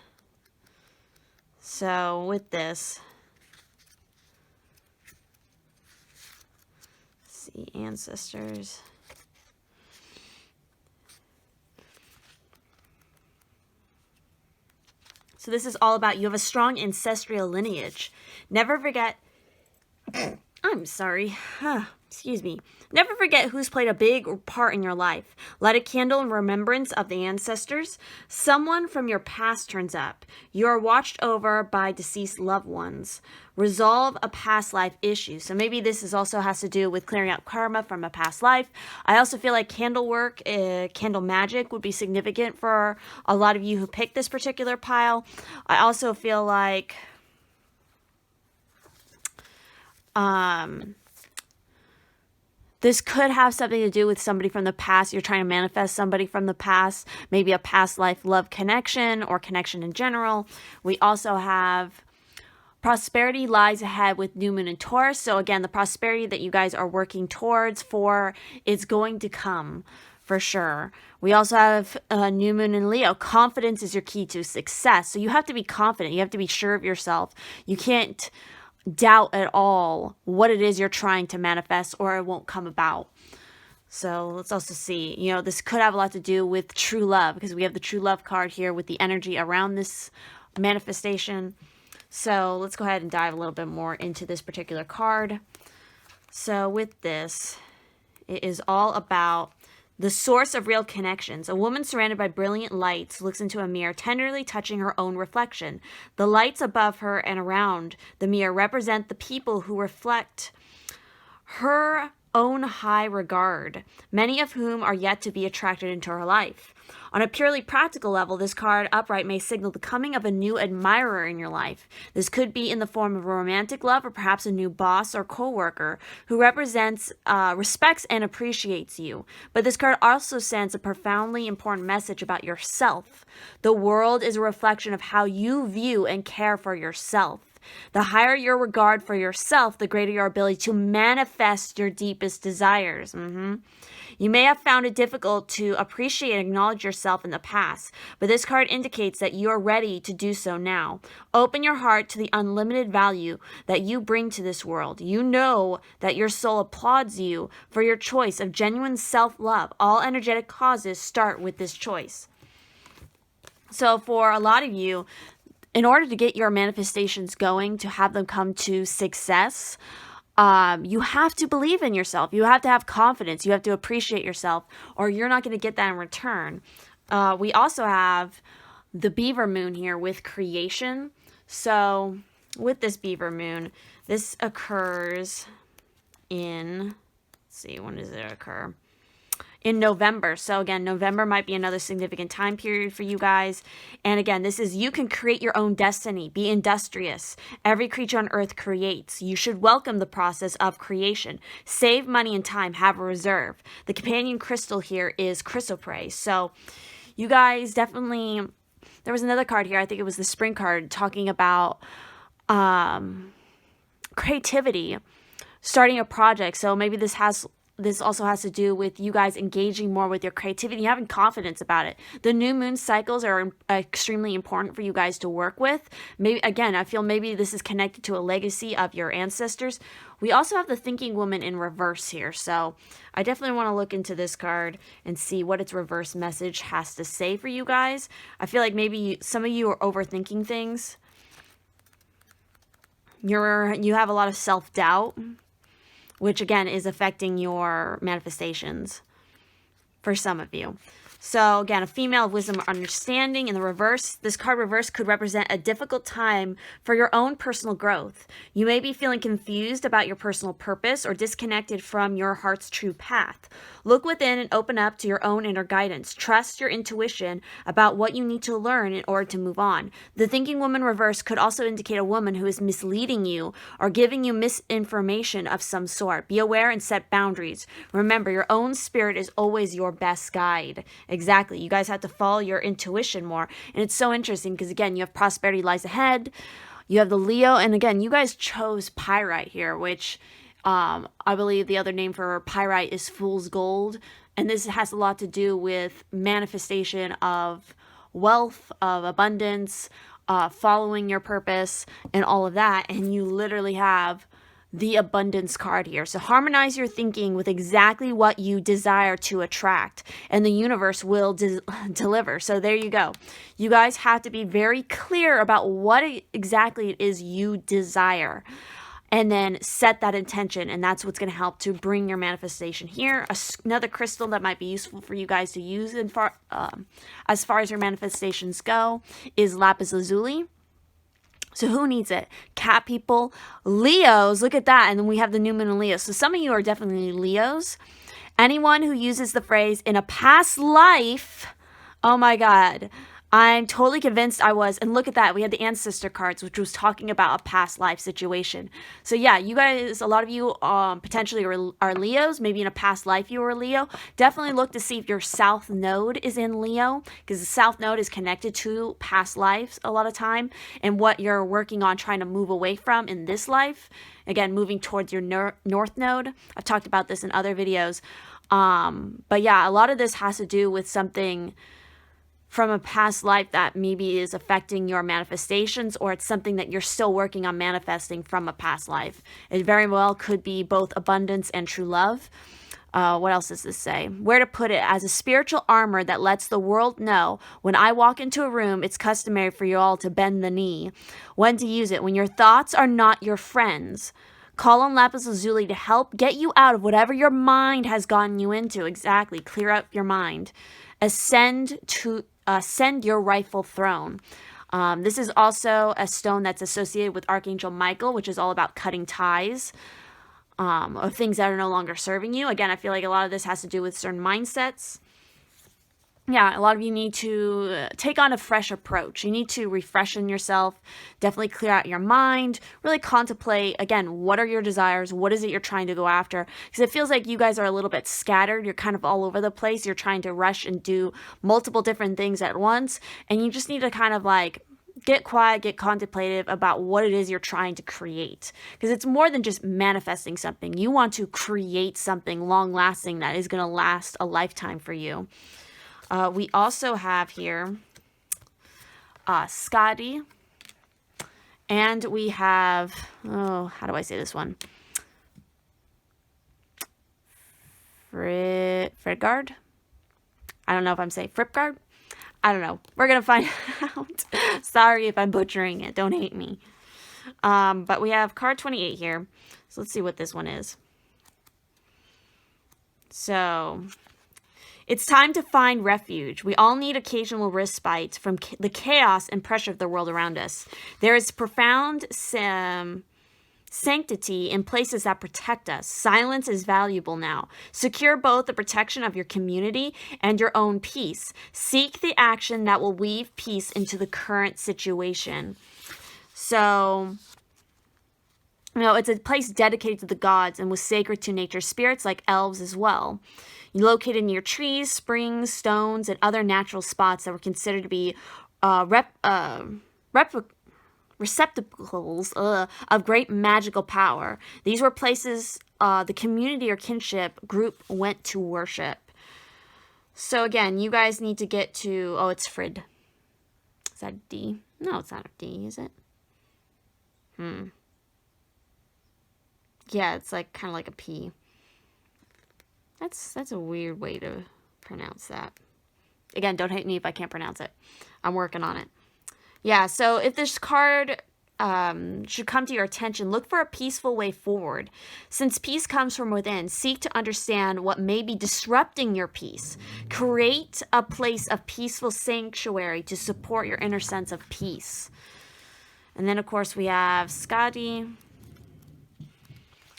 So with this, let's see, ancestors. So this is all about you have a strong ancestral lineage. Never forget, I'm I'm sorry. Excuse me. Never forget who's played a big part in your life. Light a candle in remembrance of the ancestors. Someone from your past turns up. You are watched over by deceased loved ones. Resolve a past life issue. So maybe this also has to do with clearing out karma from a past life. I also feel like candle work, candle magic would be significant for a lot of you who picked this particular pile. I also feel like this could have something to do with somebody from the past. You're trying to manifest somebody from the past, maybe a past life love connection or connection in general. We also have prosperity lies ahead with new moon in Taurus. So again, the prosperity that you guys are working towards is going to come for sure. We also have a new moon in Leo. Confidence is your key to success. So you have to be confident. You have to be sure of yourself. You can't doubt at all what it is you're trying to manifest, or it won't come about. So let's also see, this could have a lot to do with true love, because we have the true love card here with the energy around this manifestation. So let's go ahead and dive a little bit more into this particular card. So with this, it is all about the source of real connections. A woman surrounded by brilliant lights looks into a mirror, tenderly touching her own reflection. The lights above her and around the mirror represent the people who reflect her own high regard, many of whom are yet to be attracted into her life. On a purely practical level, this card upright may signal the coming of a new admirer in your life. This could be in the form of a romantic love, or perhaps a new boss or co-worker who respects and appreciates you. But this card also sends a profoundly important message about yourself. The world is a reflection of how you view and care for yourself. The higher your regard for yourself, the greater your ability to manifest your deepest desires. You may have found it difficult to appreciate and acknowledge yourself in the past, but this card indicates that you are ready to do so now. Open your heart to the unlimited value that you bring to this world. You know that your soul applauds you for your choice of genuine self-love. All energetic causes start with this choice. So for a lot of you, in order to get your manifestations going, to have them come to success, you have to believe in yourself. You have to have confidence. You have to appreciate yourself, or you're not going to get that in return. We also have the beaver moon here with creation. So with this beaver moon, this occurs in, let's see, when does it occur? In November. So again, November might be another significant time period for you guys. And again, this is, you can create your own destiny. Be industrious. Every creature on earth creates. You should welcome the process of creation. Save money and time. Have a reserve. The companion crystal here is chrysoprase. So you guys definitely, there was another card here, I think it was the spring card, talking about creativity, starting a project. So maybe this also has to do with you guys engaging more with your creativity, having confidence about it. The new moon cycles are extremely important for you guys to work with. Maybe, again, I feel maybe this is connected to a legacy of your ancestors. We also have the thinking woman in reverse here. So I definitely want to look into this card and see what its reverse message has to say for you guys. I feel like maybe some of you are overthinking things. You have a lot of self-doubt, which again is affecting your manifestations for some of you. So again, a female of wisdom or understanding in the reverse. This card reverse could represent a difficult time for your own personal growth. You may be feeling confused about your personal purpose or disconnected from your heart's true path. Look within and open up to your own inner guidance. Trust your intuition about what you need to learn in order to move on. The thinking woman reverse could also indicate a woman who is misleading you or giving you misinformation of some sort. Be aware and set boundaries. Remember, your own spirit is always your best guide. Exactly. You guys have to follow your intuition more. And it's so interesting because, again, you have prosperity lies ahead. You have the Leo. And, again, you guys chose pyrite here, which I believe the other name for pyrite is fool's gold. And this has a lot to do with manifestation of wealth, of abundance, following your purpose, and all of that. And you literally have the abundance card here. So harmonize your thinking with exactly what you desire to attract, and the universe will deliver. So there you go. You guys have to be very clear about what exactly it is you desire. and then set that intention, and that's what's going to help to bring your manifestation here. Another crystal that might be useful for you guys to use as far as your manifestations go is lapis lazuli. So who needs it? Cat people, Leos, look at that. And then we have the new moon in Leo. So some of you are definitely Leos. Anyone who uses the phrase in a past life, oh my God, I'm totally convinced I was. And look at that. We had the ancestor cards, which was talking about a past life situation. So yeah, you guys, a lot of you potentially are Leos. Maybe in a past life you were a Leo. Definitely look to see if your south node is in Leo, because the south node is connected to past lives a lot of time and what you're working on trying to move away from in this life. Again, moving towards your north node. I've talked about this in other videos. But yeah, a lot of this has to do with something from a past life that maybe is affecting your manifestations, or it's something that you're still working on manifesting from a past life. It very well could be both abundance and true love. What else does this say? Where to put it? As a spiritual armor that lets the world know when I walk into a room, it's customary for you all to bend the knee. When to use it? When your thoughts are not your friends. Call on lapis lazuli to help get you out of whatever your mind has gotten you into. Exactly. Clear up your mind. Ascend your rightful throne. This is also a stone that's associated with Archangel Michael, which is all about cutting ties of things that are no longer serving you. Again, I feel like a lot of this has to do with certain mindsets. Yeah, a lot of you need to take on a fresh approach. You need to refreshen yourself, definitely clear out your mind, really contemplate, again, what are your desires? What is it you're trying to go after? Because it feels like you guys are a little bit scattered. You're kind of all over the place. You're trying to rush and do multiple different things at once. And you just need to kind of like get quiet, get contemplative about what it is you're trying to create. Because it's more than just manifesting something. You want to create something long-lasting that is going to last a lifetime for you. We also have here Scotty, and we have, how do I say this one? Frigard? I don't know if I'm saying Fripgard. I don't know. We're going to find out. Sorry if I'm butchering it. Don't hate me. But we have card 28 here. So let's see what this one is. So it's time to find refuge. We all need occasional respite from the chaos and pressure of the world around us. There is profound sanctity in places that protect us. Silence is valuable now. Secure both the protection of your community and your own peace. Seek the action that will weave peace into the current situation. So, you know, it's a place dedicated to the gods and was sacred to nature spirits like elves as well. Located near trees, springs, stones, and other natural spots that were considered to be receptacles of great magical power. These were places the community or kinship group went to worship. So again, you guys need to get to, it's Frid. Is that a D? No, it's not a D, is it? Yeah, it's like kind of like a P. That's a weird way to pronounce that. Again, don't hate me if I can't pronounce it. I'm working on it. Yeah, so if this card should come to your attention, look for a peaceful way forward. Since peace comes from within, seek to understand what may be disrupting your peace. Create a place of peaceful sanctuary to support your inner sense of peace. And then, of course, we have Scotty,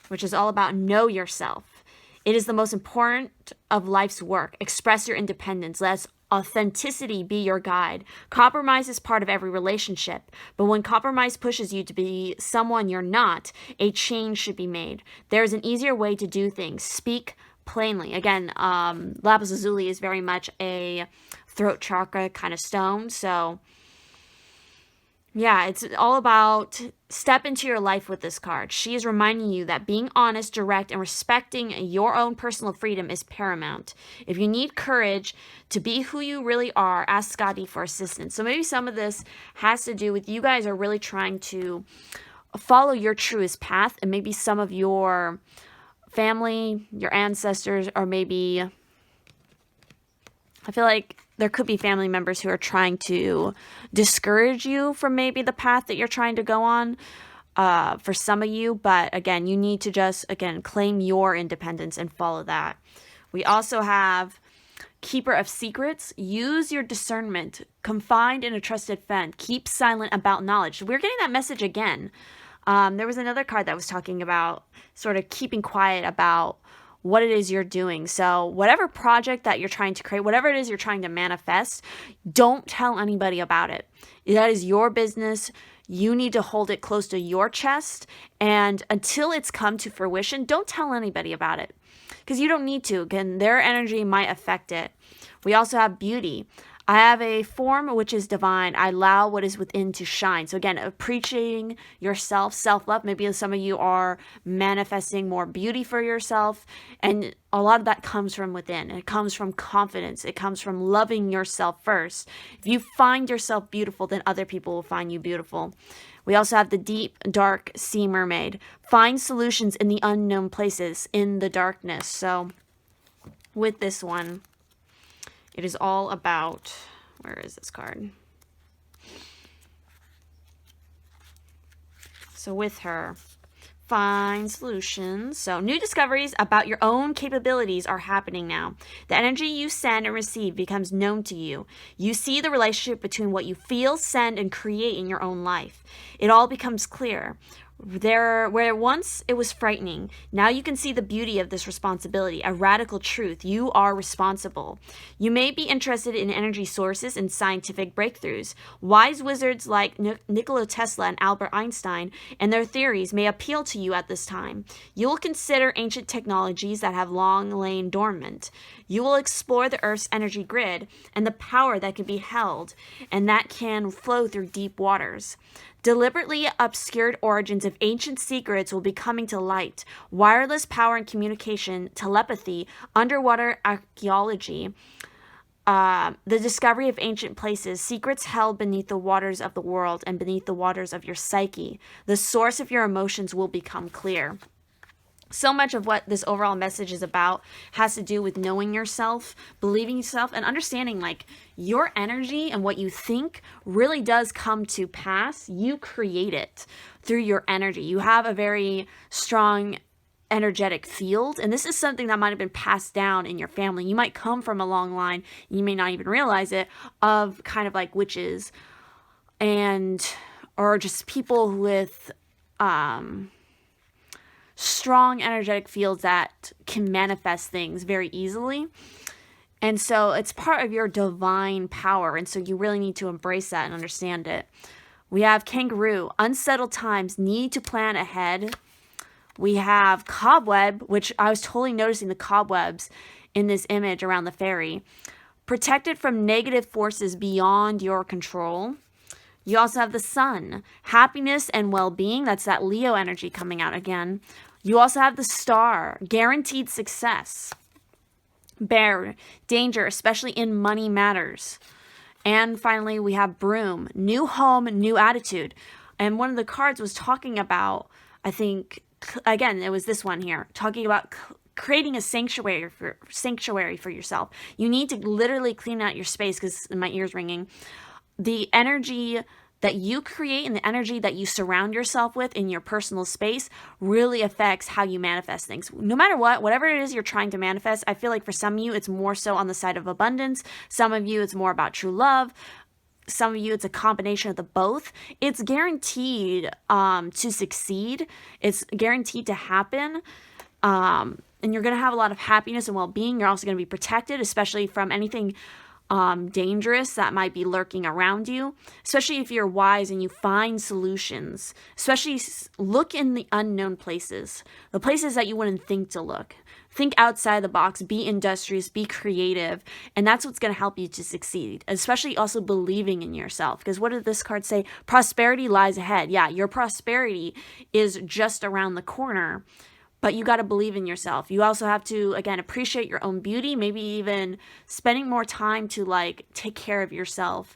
which is all about know yourself. It is the most important of life's work. Express your independence. Let authenticity be your guide. Compromise is part of every relationship, but when compromise pushes you to be someone you're not, a change should be made. There is an easier way to do things. Speak plainly. Again, lapis lazuli is very much a throat chakra kind of stone, so yeah, it's all about step into your life with this card. She is reminding you that being honest, direct, and respecting your own personal freedom is paramount. If you need courage to be who you really are, ask Scotty for assistance. So maybe some of this has to do with you guys are really trying to follow your truest path, and maybe some of your family, your ancestors, or maybe I feel like there could be family members who are trying to discourage you from maybe the path that you're trying to go on. for some of you, but again, you need to just, again, claim your independence and follow that. We also have Keeper of Secrets. Use your discernment. Confide in a trusted friend. Keep silent about knowledge. We're getting that message again. There was another card that was talking about sort of keeping quiet about what it is you're doing. So whatever project that you're trying to create, whatever it is you're trying to manifest, don't tell anybody about it. That is your business. You need to hold it close to your chest. And until it's come to fruition, don't tell anybody about it. Because you don't need to. Again, their energy might affect it. We also have beauty. I have a form which is divine. I allow what is within to shine. So again, appreciating yourself, self-love. Maybe some of you are manifesting more beauty for yourself. And a lot of that comes from within. It comes from confidence. It comes from loving yourself first. If you find yourself beautiful, then other people will find you beautiful. We also have the deep, dark sea mermaid. Find solutions in the unknown places, in the darkness. So with this one, it is all about, where is this card? So with her, find solutions. So new discoveries about your own capabilities are happening now. The energy you send and receive becomes known to you. You see the relationship between what you feel, send, and create in your own life. It all becomes clear. Where once it was frightening, now you can see the beauty of this responsibility, a radical truth. You are responsible. You may be interested in energy sources and scientific breakthroughs. Wise wizards like Nikola Tesla and Albert Einstein and their theories may appeal to you at this time. You will consider ancient technologies that have long lain dormant. You will explore the Earth's energy grid and the power that can be held and that can flow through deep waters. Deliberately obscured origins of ancient secrets will be coming to light. Wireless power and communication, telepathy, underwater archaeology, the discovery of ancient places, secrets held beneath the waters of the world and beneath the waters of your psyche. The source of your emotions will become clear. So much of what this overall message is about has to do with knowing yourself, believing yourself, and understanding like your energy and what you think really does come to pass. You create it through your energy. You have a very strong energetic field, and this is something that might have been passed down in your family. You might come from a long line, you may not even realize it, of kind of like witches and or just people with strong energetic fields that can manifest things very easily. And so it's part of your divine power. And so you really need to embrace that and understand it. We have kangaroo. Unsettled times, need to plan ahead. We have cobweb, which I was totally noticing the cobwebs in this image around the fairy. Protected from negative forces beyond your control. You also have the sun. Happiness and well-being. That's that Leo energy coming out again. You also have the star, guaranteed success. Bear, danger, especially in money matters. And finally, we have broom, new home, new attitude. And one of the cards was talking about, I think, again, it was this one here, talking about creating a sanctuary for yourself. You need to literally clean out your space, because my ear's ringing. The energy that you create and the energy that you surround yourself with in your personal space really affects how you manifest things. No matter what, whatever it is you're trying to manifest, I feel like for some of you, it's more so on the side of abundance. Some of you, it's more about true love. Some of you, it's a combination of the both. It's guaranteed to succeed. It's guaranteed to happen. And you're going to have a lot of happiness and well-being. You're also going to be protected, especially from anything dangerous that might be lurking around you, especially if you're wise and you find solutions. Especially look in the unknown places, the places that you wouldn't think to look. Think outside the box, be industrious, be creative, and that's what's going to help you to succeed, especially also believing in yourself. Because what did this card say? Prosperity lies ahead. Yeah, your prosperity is just around the corner. But you got to believe in yourself. You also have to, again, appreciate your own beauty, maybe even spending more time to like take care of yourself,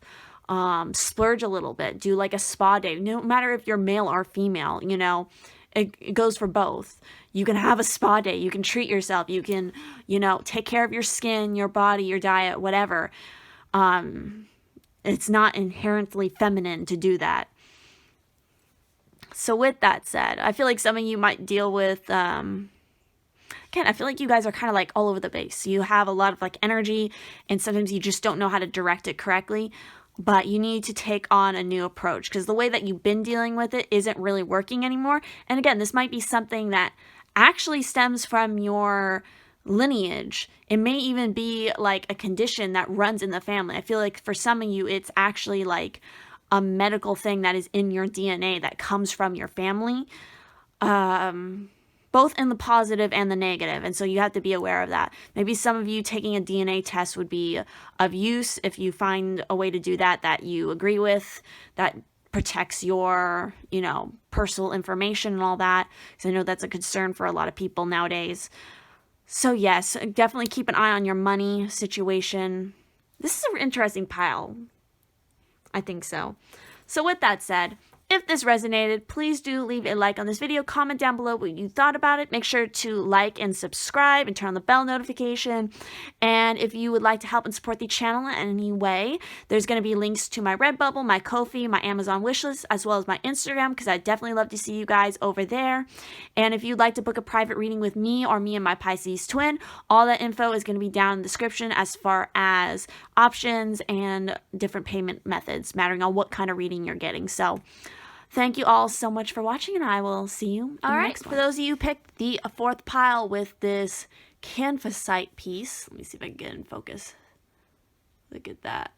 splurge a little bit, do like a spa day. No matter if you're male or female, you know, it goes for both. You can have a spa day. You can treat yourself. You can, you know, take care of your skin, your body, your diet, whatever. It's not inherently feminine to do that. So with that said, I feel like some of you might deal with, again, I feel like you guys are kind of like all over the place. You have a lot of like energy, and sometimes you just don't know how to direct it correctly. But you need to take on a new approach, because the way that you've been dealing with it isn't really working anymore. And again, this might be something that actually stems from your lineage. It may even be like a condition that runs in the family. I feel like for some of you, it's actually like a medical thing that is in your DNA that comes from your family. Both in the positive and the negative. And so you have to be aware of that. Maybe some of you taking a DNA test would be of use if you find a way to do that that you agree with, that protects your, personal information and all that. Because I know that's a concern for a lot of people nowadays. So yes, definitely keep an eye on your money situation. This is an interesting pile. I think so. So with that said, if this resonated, please do leave a like on this video. Comment down below what you thought about it. Make sure to like and subscribe and turn on the bell notification. And if you would like to help and support the channel in any way, there's going to be links to my Redbubble, my Ko-fi, my Amazon wishlist, as well as my Instagram, because I'd definitely love to see you guys over there. And if you'd like to book a private reading with me or me and my Pisces-Twin, all that info is going to be down in the description as far as options and different payment methods, mattering on what kind of reading you're getting. So thank you all so much for watching, and I will see you in the next one. For those of you who picked the fourth pile with this canvasite piece, let me see if I can get in focus. Look at that.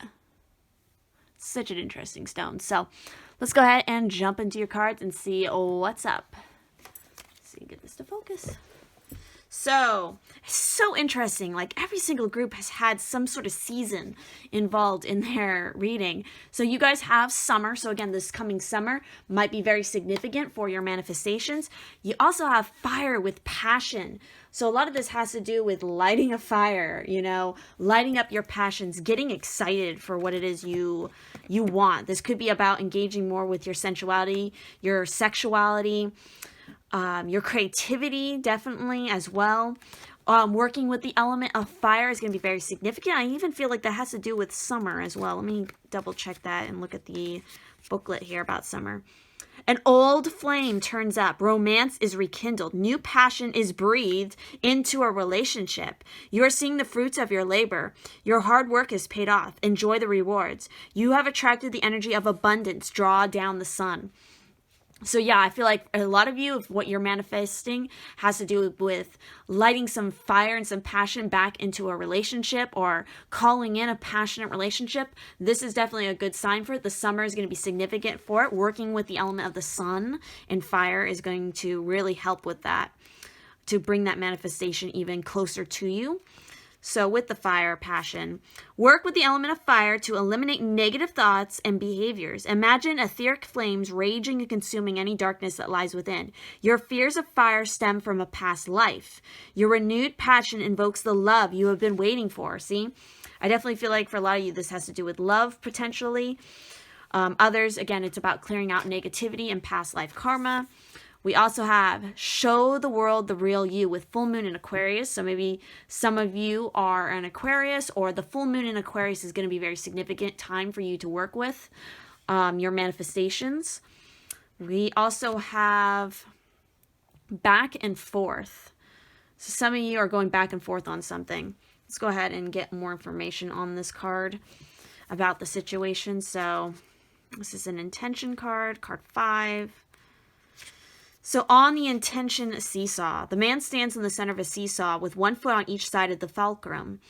Such an interesting stone. So let's go ahead and jump into your cards and see what's up. Let's see, get this to focus. So, it's so interesting. Like, every single group has had some sort of season involved in their reading. So you guys have summer. So again, this coming summer might be very significant for your manifestations. You also have fire with passion. So a lot of this has to do with lighting a fire, lighting up your passions, getting excited for what it is you want. This could be about engaging more with your sensuality, your sexuality, your creativity, definitely as well. Working with the element of fire is going to be very significant. I even feel like that has to do with summer as well. Let me double check that and look at the booklet here about summer. An old flame turns up. Romance is rekindled. New passion is breathed into a relationship. You are seeing the fruits of your labor. Your hard work is paid off. Enjoy the rewards. You have attracted the energy of abundance. Draw down the sun. So yeah, I feel like a lot of you, what you're manifesting has to do with lighting some fire and some passion back into a relationship, or calling in a passionate relationship. This is definitely a good sign for it. The summer is going to be significant for it. Working with the element of the sun and fire is going to really help with that, to bring that manifestation even closer to you. So with the fire passion, work with the element of fire to eliminate negative thoughts and behaviors. Imagine etheric flames raging and consuming any darkness that lies within. Your fears of fire stem from a past life. Your renewed passion invokes the love you have been waiting for. See, I definitely feel like for a lot of you, this has to do with love potentially. Others, again, it's about clearing out negativity and past life karma. We also have show the world the real you with full moon in Aquarius. So maybe some of you are an Aquarius, or the full moon in Aquarius is going to be a very significant time for you to work with your manifestations. We also have back and forth. So some of you are going back and forth on something. Let's go ahead and get more information on this card about the situation. So this is an intention card, card 5. So on the intention seesaw, the man stands in the center of a seesaw with one foot on each side of the fulcrum.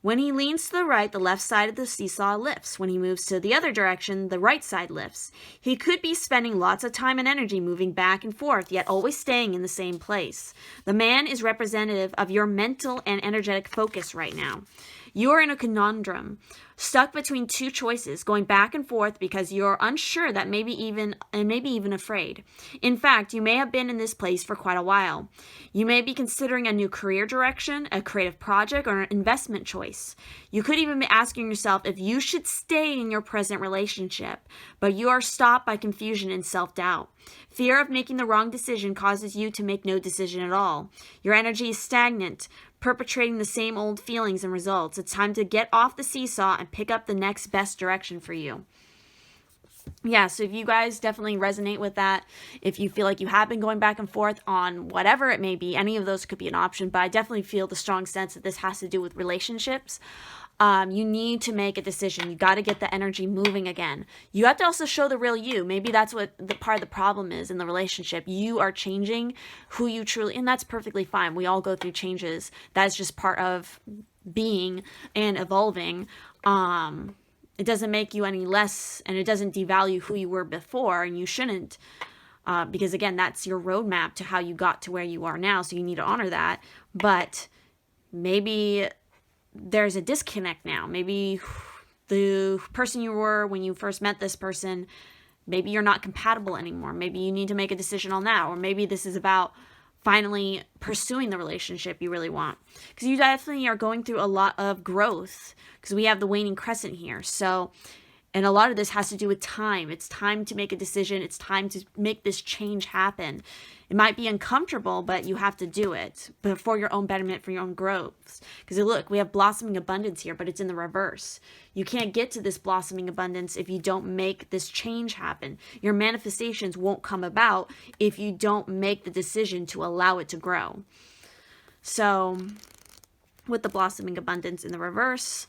When he leans to the right, the left side of the seesaw lifts. When he moves to the other direction, the right side lifts. He could be spending lots of time and energy moving back and forth, yet always staying in the same place. The man is representative of your mental and energetic focus right now. You are in a conundrum, stuck between two choices, going back and forth because you're unsure, that maybe even afraid. In fact, you may have been in this place for quite a while. You may be considering a new career direction, a creative project, or an investment choice. You could even be asking yourself if you should stay in your present relationship, but you are stopped by confusion and self-doubt. Fear of making the wrong decision causes you to make no decision at all. Your energy is stagnant, perpetrating the same old feelings and results. It's time to get off the seesaw and pick up the next best direction for you. Yeah, so if you guys definitely resonate with that, if you feel like you have been going back and forth on whatever it may be, any of those could be an option, but I definitely feel the strong sense that this has to do with relationships. You need to make a decision. You got to get the energy moving again. You have to also show the real you. Maybe that's what the part of the problem is in the relationship. You are changing who you truly, and that's perfectly fine. We all go through changes. That's just part of being and evolving. It doesn't make you any less, and it doesn't devalue who you were before, and you shouldn't, because again, that's your roadmap to how you got to where you are now, so you need to honor that. But maybe there's a disconnect now. Maybe the person you were when you first met this person, maybe you're not compatible anymore. Maybe you need to make a decision on that, or maybe this is about finally pursuing the relationship you really want, because you definitely are going through a lot of growth, because we have the waning crescent here. So, and a lot of this has to do with time. It's time to make a decision. It's time to make this change happen. It might be uncomfortable, but you have to do it, but for your own betterment, for your own growth. Because look, we have blossoming abundance here, but it's in the reverse. You can't get to this blossoming abundance if you don't make this change happen. Your manifestations won't come about if you don't make the decision to allow it to grow. So, with the blossoming abundance in the reverse,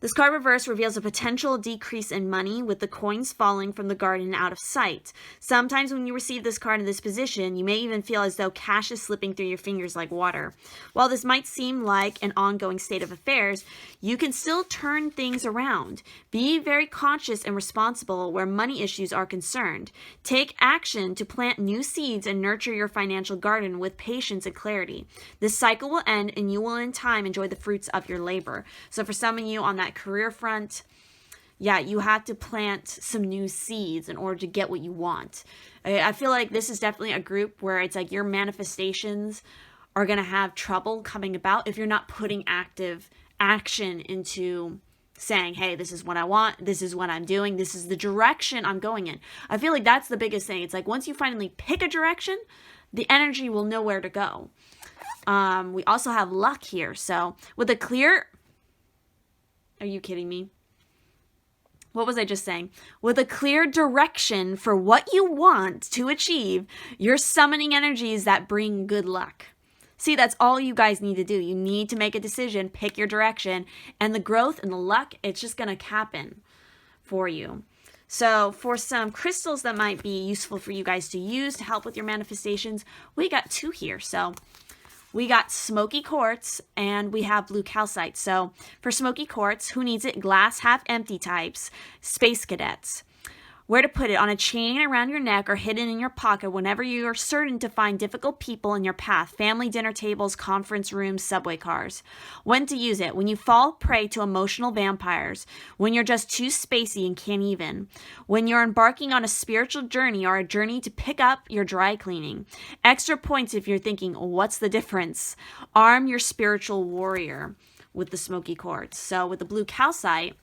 this card reverse reveals a potential decrease in money, with the coins falling from the garden out of sight. Sometimes when you receive this card in this position, you may even feel as though cash is slipping through your fingers like water. While this might seem like an ongoing state of affairs, you can still turn things around. Be very conscious and responsible where money issues are concerned. Take action to plant new seeds and nurture your financial garden with patience and clarity. This cycle will end, and you will in time enjoy the fruits of your labor. So for some of you on that career front, yeah, you have to plant some new seeds in order to get what you want. I feel like this is definitely a group where it's like your manifestations are going to have trouble coming about if you're not putting active action into saying, hey, this is what I want, this is what I'm doing, this is the direction I'm going in. I feel like that's the biggest thing. It's like once you finally pick a direction, the energy will know where to go. We also have luck here. So with a clear... Are you kidding me? What was I just saying? With a clear direction for what you want to achieve, you're summoning energies that bring good luck. See, that's all you guys need to do. You need to make a decision, pick your direction, and the growth and the luck, it's just going to happen for you. So for some crystals that might be useful for you guys to use to help with your manifestations, we got two here. So we got smoky quartz and we have blue calcite. So for smoky quartz, who needs it? Glass half empty types, space cadets. Where to put it? On a chain around your neck or hidden in your pocket whenever you are certain to find difficult people in your path. Family dinner tables, conference rooms, subway cars. When to use it? When you fall prey to emotional vampires. When you're just too spacey and can't even. When you're embarking on a spiritual journey or a journey to pick up your dry cleaning. Extra points if you're thinking, what's the difference? Arm your spiritual warrior with the smoky quartz. So with the blue calcite,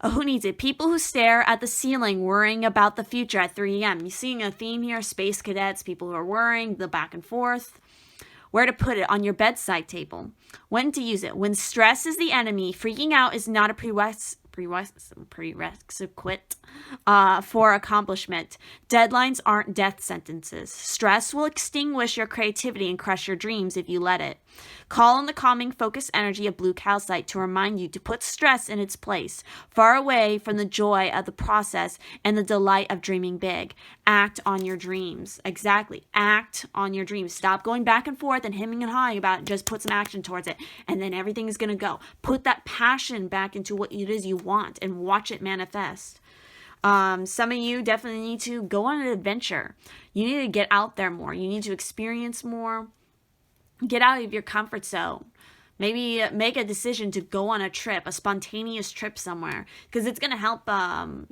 who needs it? People who stare at the ceiling worrying about the future at 3 a.m. You seeing a theme here? Space cadets, people who are worrying, the back and forth. Where to put it? On your bedside table. When to use it? When stress is the enemy, freaking out is not a prerequisite for accomplishment. Deadlines aren't death sentences. Stress will extinguish your creativity and crush your dreams if you let it. Call on the calming, focused energy of blue calcite to remind you to put stress in its place, far away from the joy of the process and the delight of dreaming big. Act on your dreams. Exactly. Act on your dreams. Stop going back and forth and hemming and hawing about it. Just put some action towards it, and then everything is going to go. Put that passion back into what it is you want and watch it manifest. Some of you definitely need to go on an adventure. You need to get out there more. You need to experience more. Get out of your comfort zone. Maybe make a decision to go on a trip, a spontaneous trip somewhere, because it's going to help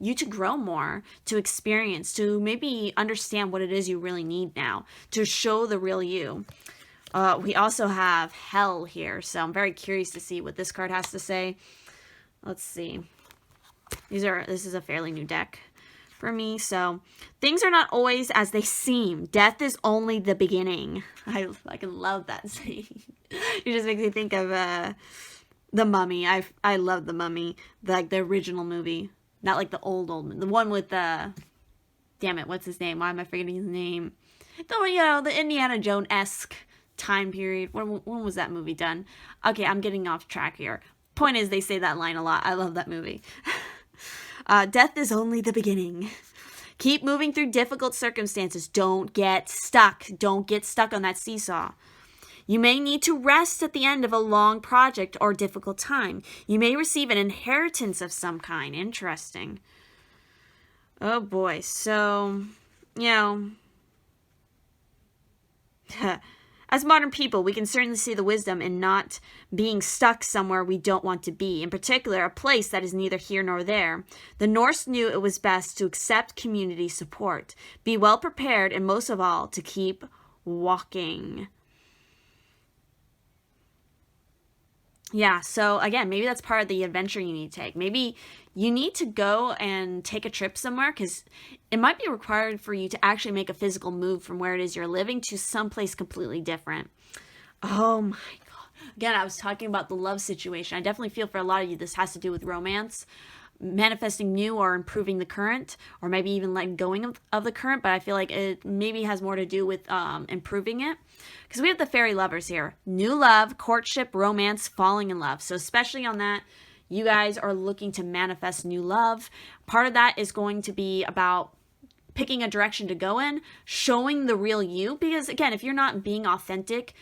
you to grow more, to experience, to maybe understand what it is you really need now, to show the real you. We also have hell here, so I'm very curious to see what this card has to say. Let's see. This is a fairly new deck for me. So things are not always as they seem. Death is only the beginning. I fucking love that saying. It just makes me think of The Mummy. I love The Mummy, like the original movie. Not like the old, the one with the, damn it, what's his name? Why am I forgetting his name? The Indiana Jones-esque time period. When was that movie done? Okay, I'm getting off track here. Point is, they say that line a lot. I love that movie. Death is only the beginning. Keep moving through difficult circumstances. Don't get stuck. Don't get stuck on that seesaw. You may need to rest at the end of a long project or difficult time. You may receive an inheritance of some kind. Interesting. Oh boy. So, as modern people, we can certainly see the wisdom in not being stuck somewhere we don't want to be, in particular, a place that is neither here nor there. The Norse knew it was best to accept community support, be well prepared, and most of all, to keep walking. Yeah, so again, maybe that's part of the adventure you need to take. Maybe you need to go and take a trip somewhere because it might be required for you to actually make a physical move from where it is you're living to someplace completely different. Oh my God. Again, I was talking about the love situation. I definitely feel for a lot of you this has to do with romance, manifesting new or improving the current, or maybe even letting going of the current, but I feel like it maybe has more to do with improving it. Because we have the fairy lovers here. New love, courtship, romance, falling in love. So especially on that, you guys are looking to manifest new love. Part of that is going to be about picking a direction to go in, showing the real you. Because again, if you're not being authentic,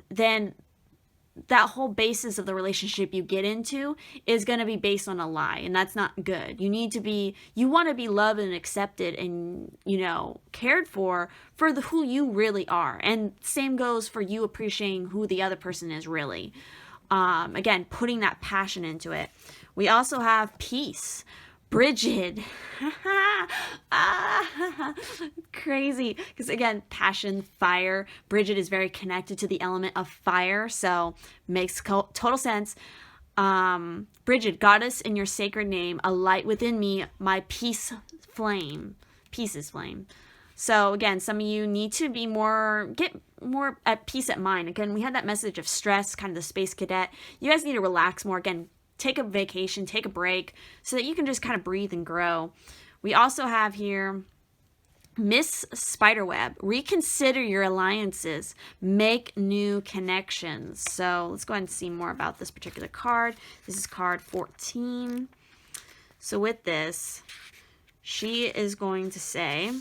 then that whole basis of the relationship you get into is going to be based on a lie, and that's not good. You want to be loved and accepted and, cared for who you really are. And same goes for you appreciating who the other person is really. Again, putting that passion into it. We also have peace. Bridget. Crazy. Because again, passion, fire. Bridget is very connected to the element of fire. So makes total sense. Bridget, goddess in your sacred name, a light within me, my peace flame. Peace is flame. So again, some of you need to get more at peace at mind. Again, we had that message of stress, kind of the space cadet. You guys need to relax more. Again, take a vacation, take a break, so that you can just kind of breathe and grow. We also have here Miss Spiderweb. Reconsider your alliances. Make new connections. So let's go ahead and see more about this particular card. This is card 14. So with this, she is going to say,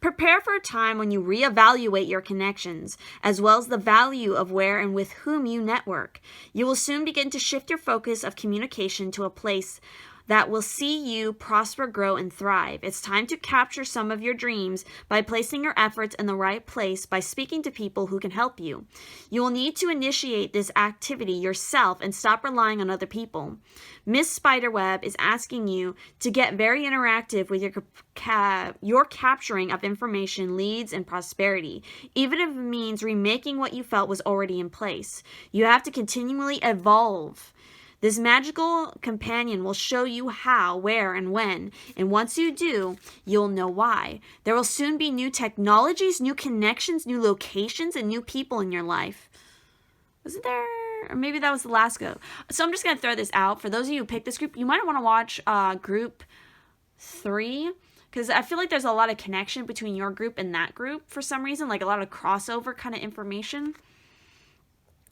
prepare for a time when you reevaluate your connections, as well as the value of where and with whom you network. You will soon begin to shift your focus of communication to a place that will see you prosper, grow, and thrive. It's time to capture some of your dreams by placing your efforts in the right place by speaking to people who can help you. You will need to initiate this activity yourself and stop relying on other people. Miss Spiderweb is asking you to get very interactive with your capturing of information, leads, and prosperity, even if it means remaking what you felt was already in place. You have to continually evolve. This magical companion will show you how, where, and when. And once you do, you'll know why. There will soon be new technologies, new connections, new locations, and new people in your life. Was it there? Or maybe that was the last go. So I'm just going to throw this out. For those of you who picked this group, you might want to watch group 3. Because I feel like there's a lot of connection between your group and that group for some reason. Like a lot of crossover kind of information.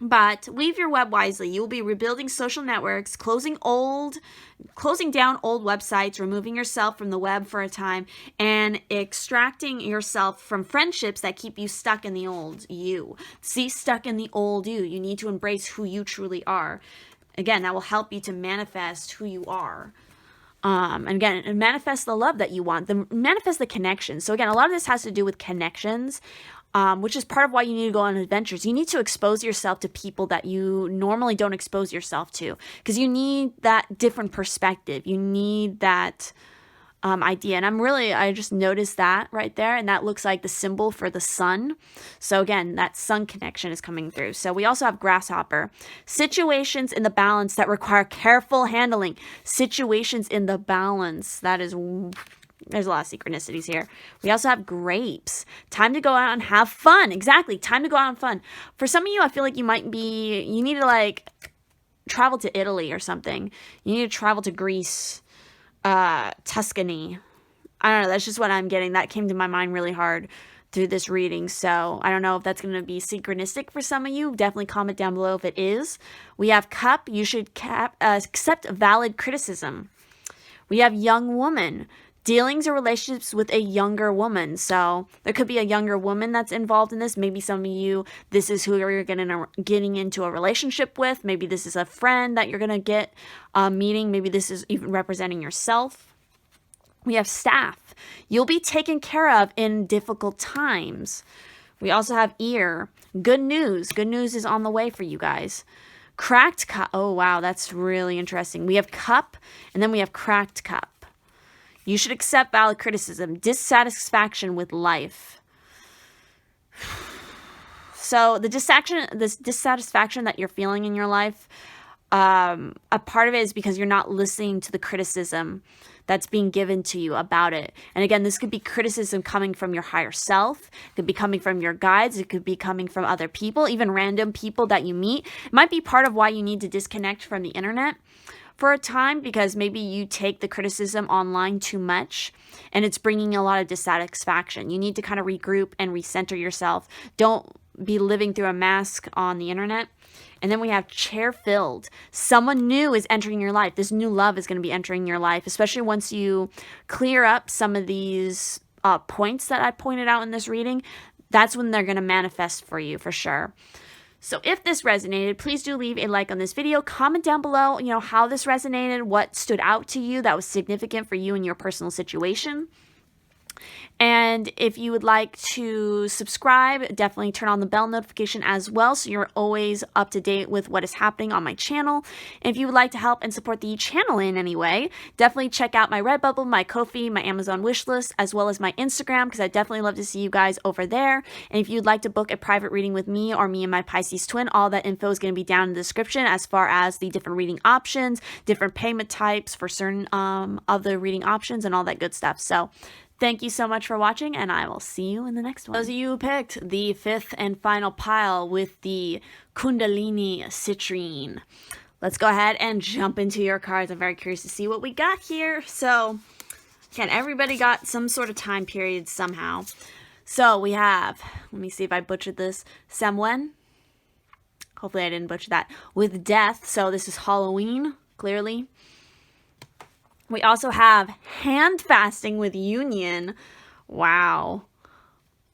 But weave your web wisely. You will be rebuilding social networks, closing down old websites, removing yourself from the web for a time, and extracting yourself from friendships that keep you stuck in the old you. See, stuck in the old you. You need to embrace who you truly are. Again, that will help you to manifest who you are. And again, manifest the love that you want. Manifest the connection. So again, a lot of this has to do with connections. Which is part of why you need to go on adventures. You need to expose yourself to people that you normally don't expose yourself to, because you need that different perspective. You need that idea. And I just noticed that right there, and that looks like the symbol for the sun. So again, that sun connection is coming through. So we also have grasshopper. Situations in the balance that require careful handling. Situations in the balance. There's a lot of synchronicities here. We also have grapes. Time to go out and have fun. Exactly. Time to go out and fun. For some of you, I feel like you need to travel to Italy or something. You need to travel to Greece. Tuscany. I don't know. That's just what I'm getting. That came to my mind really hard through this reading. So I don't know if that's going to be synchronistic for some of you. Definitely comment down below if it is. We have Cup. You should accept valid criticism. We have Young Woman. Dealings or relationships with a younger woman. So there could be a younger woman that's involved in this. Maybe some of you, this is who you're getting into a relationship with. Maybe this is a friend that you're going to get meeting. Maybe this is even representing yourself. We have Staff. You'll be taken care of in difficult times. We also have Ear. Good news. Good news is on the way for you guys. Cracked Cup. Oh, wow. That's really interesting. We have Cup, and then we have Cracked Cup. You should accept valid criticism. Dissatisfaction with life. So the dissatisfaction that you're feeling in your life, a part of it is because you're not listening to the criticism that's being given to you about it. And again, this could be criticism coming from your higher self. It could be coming from your guides. It could be coming from other people, even random people that you meet. It might be part of why you need to disconnect from the internet for a time, because maybe you take the criticism online too much and it's bringing a lot of dissatisfaction. You need to kind of regroup and recenter yourself. Don't be living through a mask on the internet. And then we have Chair Filled. Someone new is entering your life. This new love is going to be entering your life, especially once you clear up some of these points that I pointed out in this reading. That's when they're going to manifest for you for sure. So if this resonated, please do leave a like on this video. Comment down below, how this resonated, what stood out to you that was significant for you in your personal situation. And if you would like to subscribe, definitely turn on the bell notification as well, so you're always up to date with what is happening on my channel. And if you would like to help and support the channel in any way, definitely check out my Redbubble, my Ko-fi, my Amazon wishlist, as well as my Instagram, because I definitely love to see you guys over there. And if you'd like to book a private reading with me or me and my Pisces-Twin, all that info is going to be down in the description, as far as the different reading options, different payment types for certain of the reading options, and all that good stuff. So thank you so much for watching, and I will see you in the next one. Those of you who picked the fifth and final pile with the Kundalini citrine, let's go ahead and jump into your cards. I'm very curious to see what we got here. So, again, everybody got some sort of time period somehow. So we have, let me see if I butchered this, Samhain. Hopefully I didn't butcher that. With Death, so this is Halloween, clearly. We also have Hand Fasting with Union. Wow.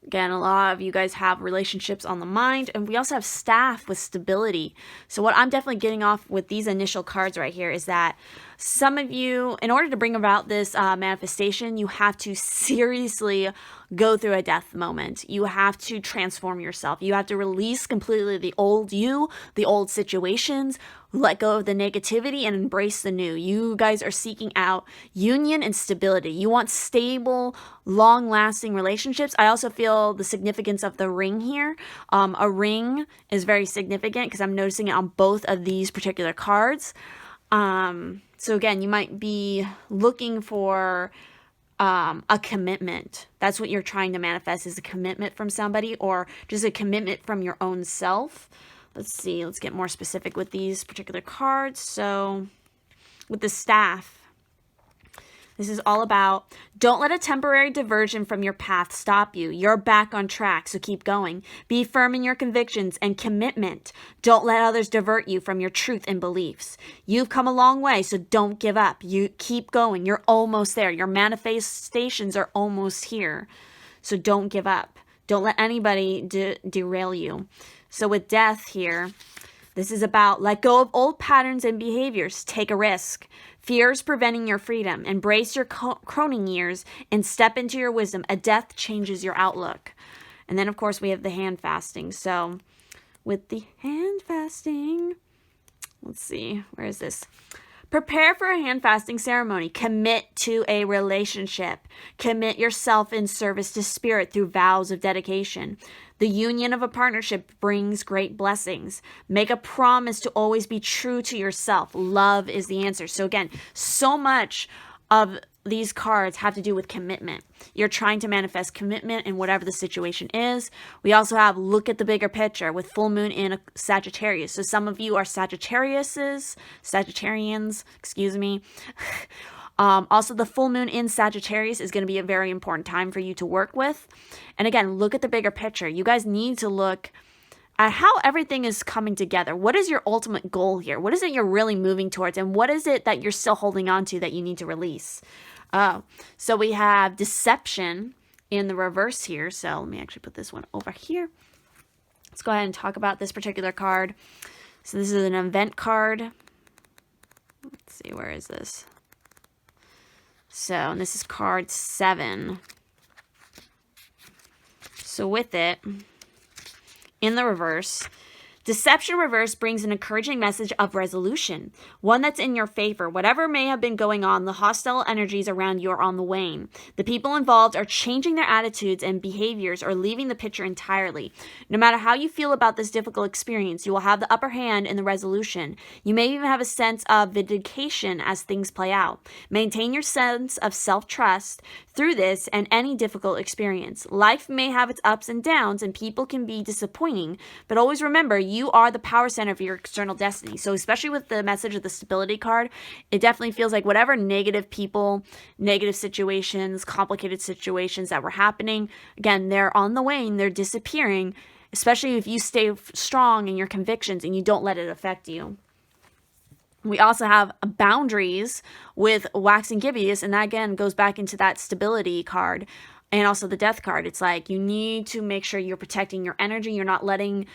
Again, a lot of you guys have relationships on the mind. And we also have Staff with Stability. So what I'm definitely getting off with these initial cards right here is that some of you, in order to bring about this manifestation, you have to seriously go through a death moment. You have to transform yourself. You have to release completely the old you, the old situations, let go of the negativity, and embrace the new. You guys are seeking out union and stability. You want stable, long-lasting relationships. I also feel the significance of the ring here. A ring is very significant because I'm noticing it on both of these particular cards. So again, you might be looking for a commitment. That's what you're trying to manifest, is a commitment from somebody, or just a commitment from your own self. Let's see, let's get more specific with these particular cards. So with the Staff, this is all about, don't let a temporary diversion from your path stop you. You're back on track, so keep going. Be firm in your convictions and commitment. Don't let others divert you from your truth and beliefs. You've come a long way, so don't give up. You keep going. You're almost there. Your manifestations are almost here, so don't give up. Don't let anybody derail you. So with Death here, this is about let go of old patterns and behaviors. Take a risk. Fears preventing your freedom. Embrace your croning years and step into your wisdom. A death changes your outlook. And then, of course, we have the Hand Fasting. So with the Hand Fasting, let's see, where is this? Prepare for a hand fasting ceremony. Commit to a relationship. Commit yourself in service to spirit through vows of dedication. The union of a partnership brings great blessings. Make a promise to always be true to yourself. Love is the answer. So again, so much of these cards have to do with commitment. You're trying to manifest commitment in whatever the situation is. We also have look at the bigger picture with full moon in a Sagittarius. So some of you are Sagittarians, excuse me. Also, the full moon in Sagittarius is going to be a very important time for you to work with. And again, look at the bigger picture. You guys need to look at how everything is coming together. What is your ultimate goal here? What is it you're really moving towards? And what is it that you're still holding on to that you need to release? So we have deception in the reverse here. So let me actually put this one over here. Let's go ahead and talk about this particular card. So this is an event card. Let's see, where is this? So, and this is card 7. So with it, in the reverse, deception reverse brings an encouraging message of resolution, one that's in your favor. Whatever may have been going on, the hostile energies around you are on the wane. The people involved are changing their attitudes and behaviors or leaving the picture entirely. No matter how you feel about this difficult experience, you will have the upper hand in the resolution. You may even have a sense of vindication as things play out. Maintain your sense of self-trust through this and any difficult experience. Life may have its ups and downs, and people can be disappointing, but always remember, you are the power center of your external destiny. So especially with the message of the stability card, it definitely feels like whatever negative people, negative situations, complicated situations that were happening, again, they're on the wane, they're disappearing, especially if you stay strong in your convictions and you don't let it affect you. We also have boundaries with waxing gibbous, and that again goes back into that stability card and also the death card. It's like you need to make sure you're protecting your energy. You're not letting,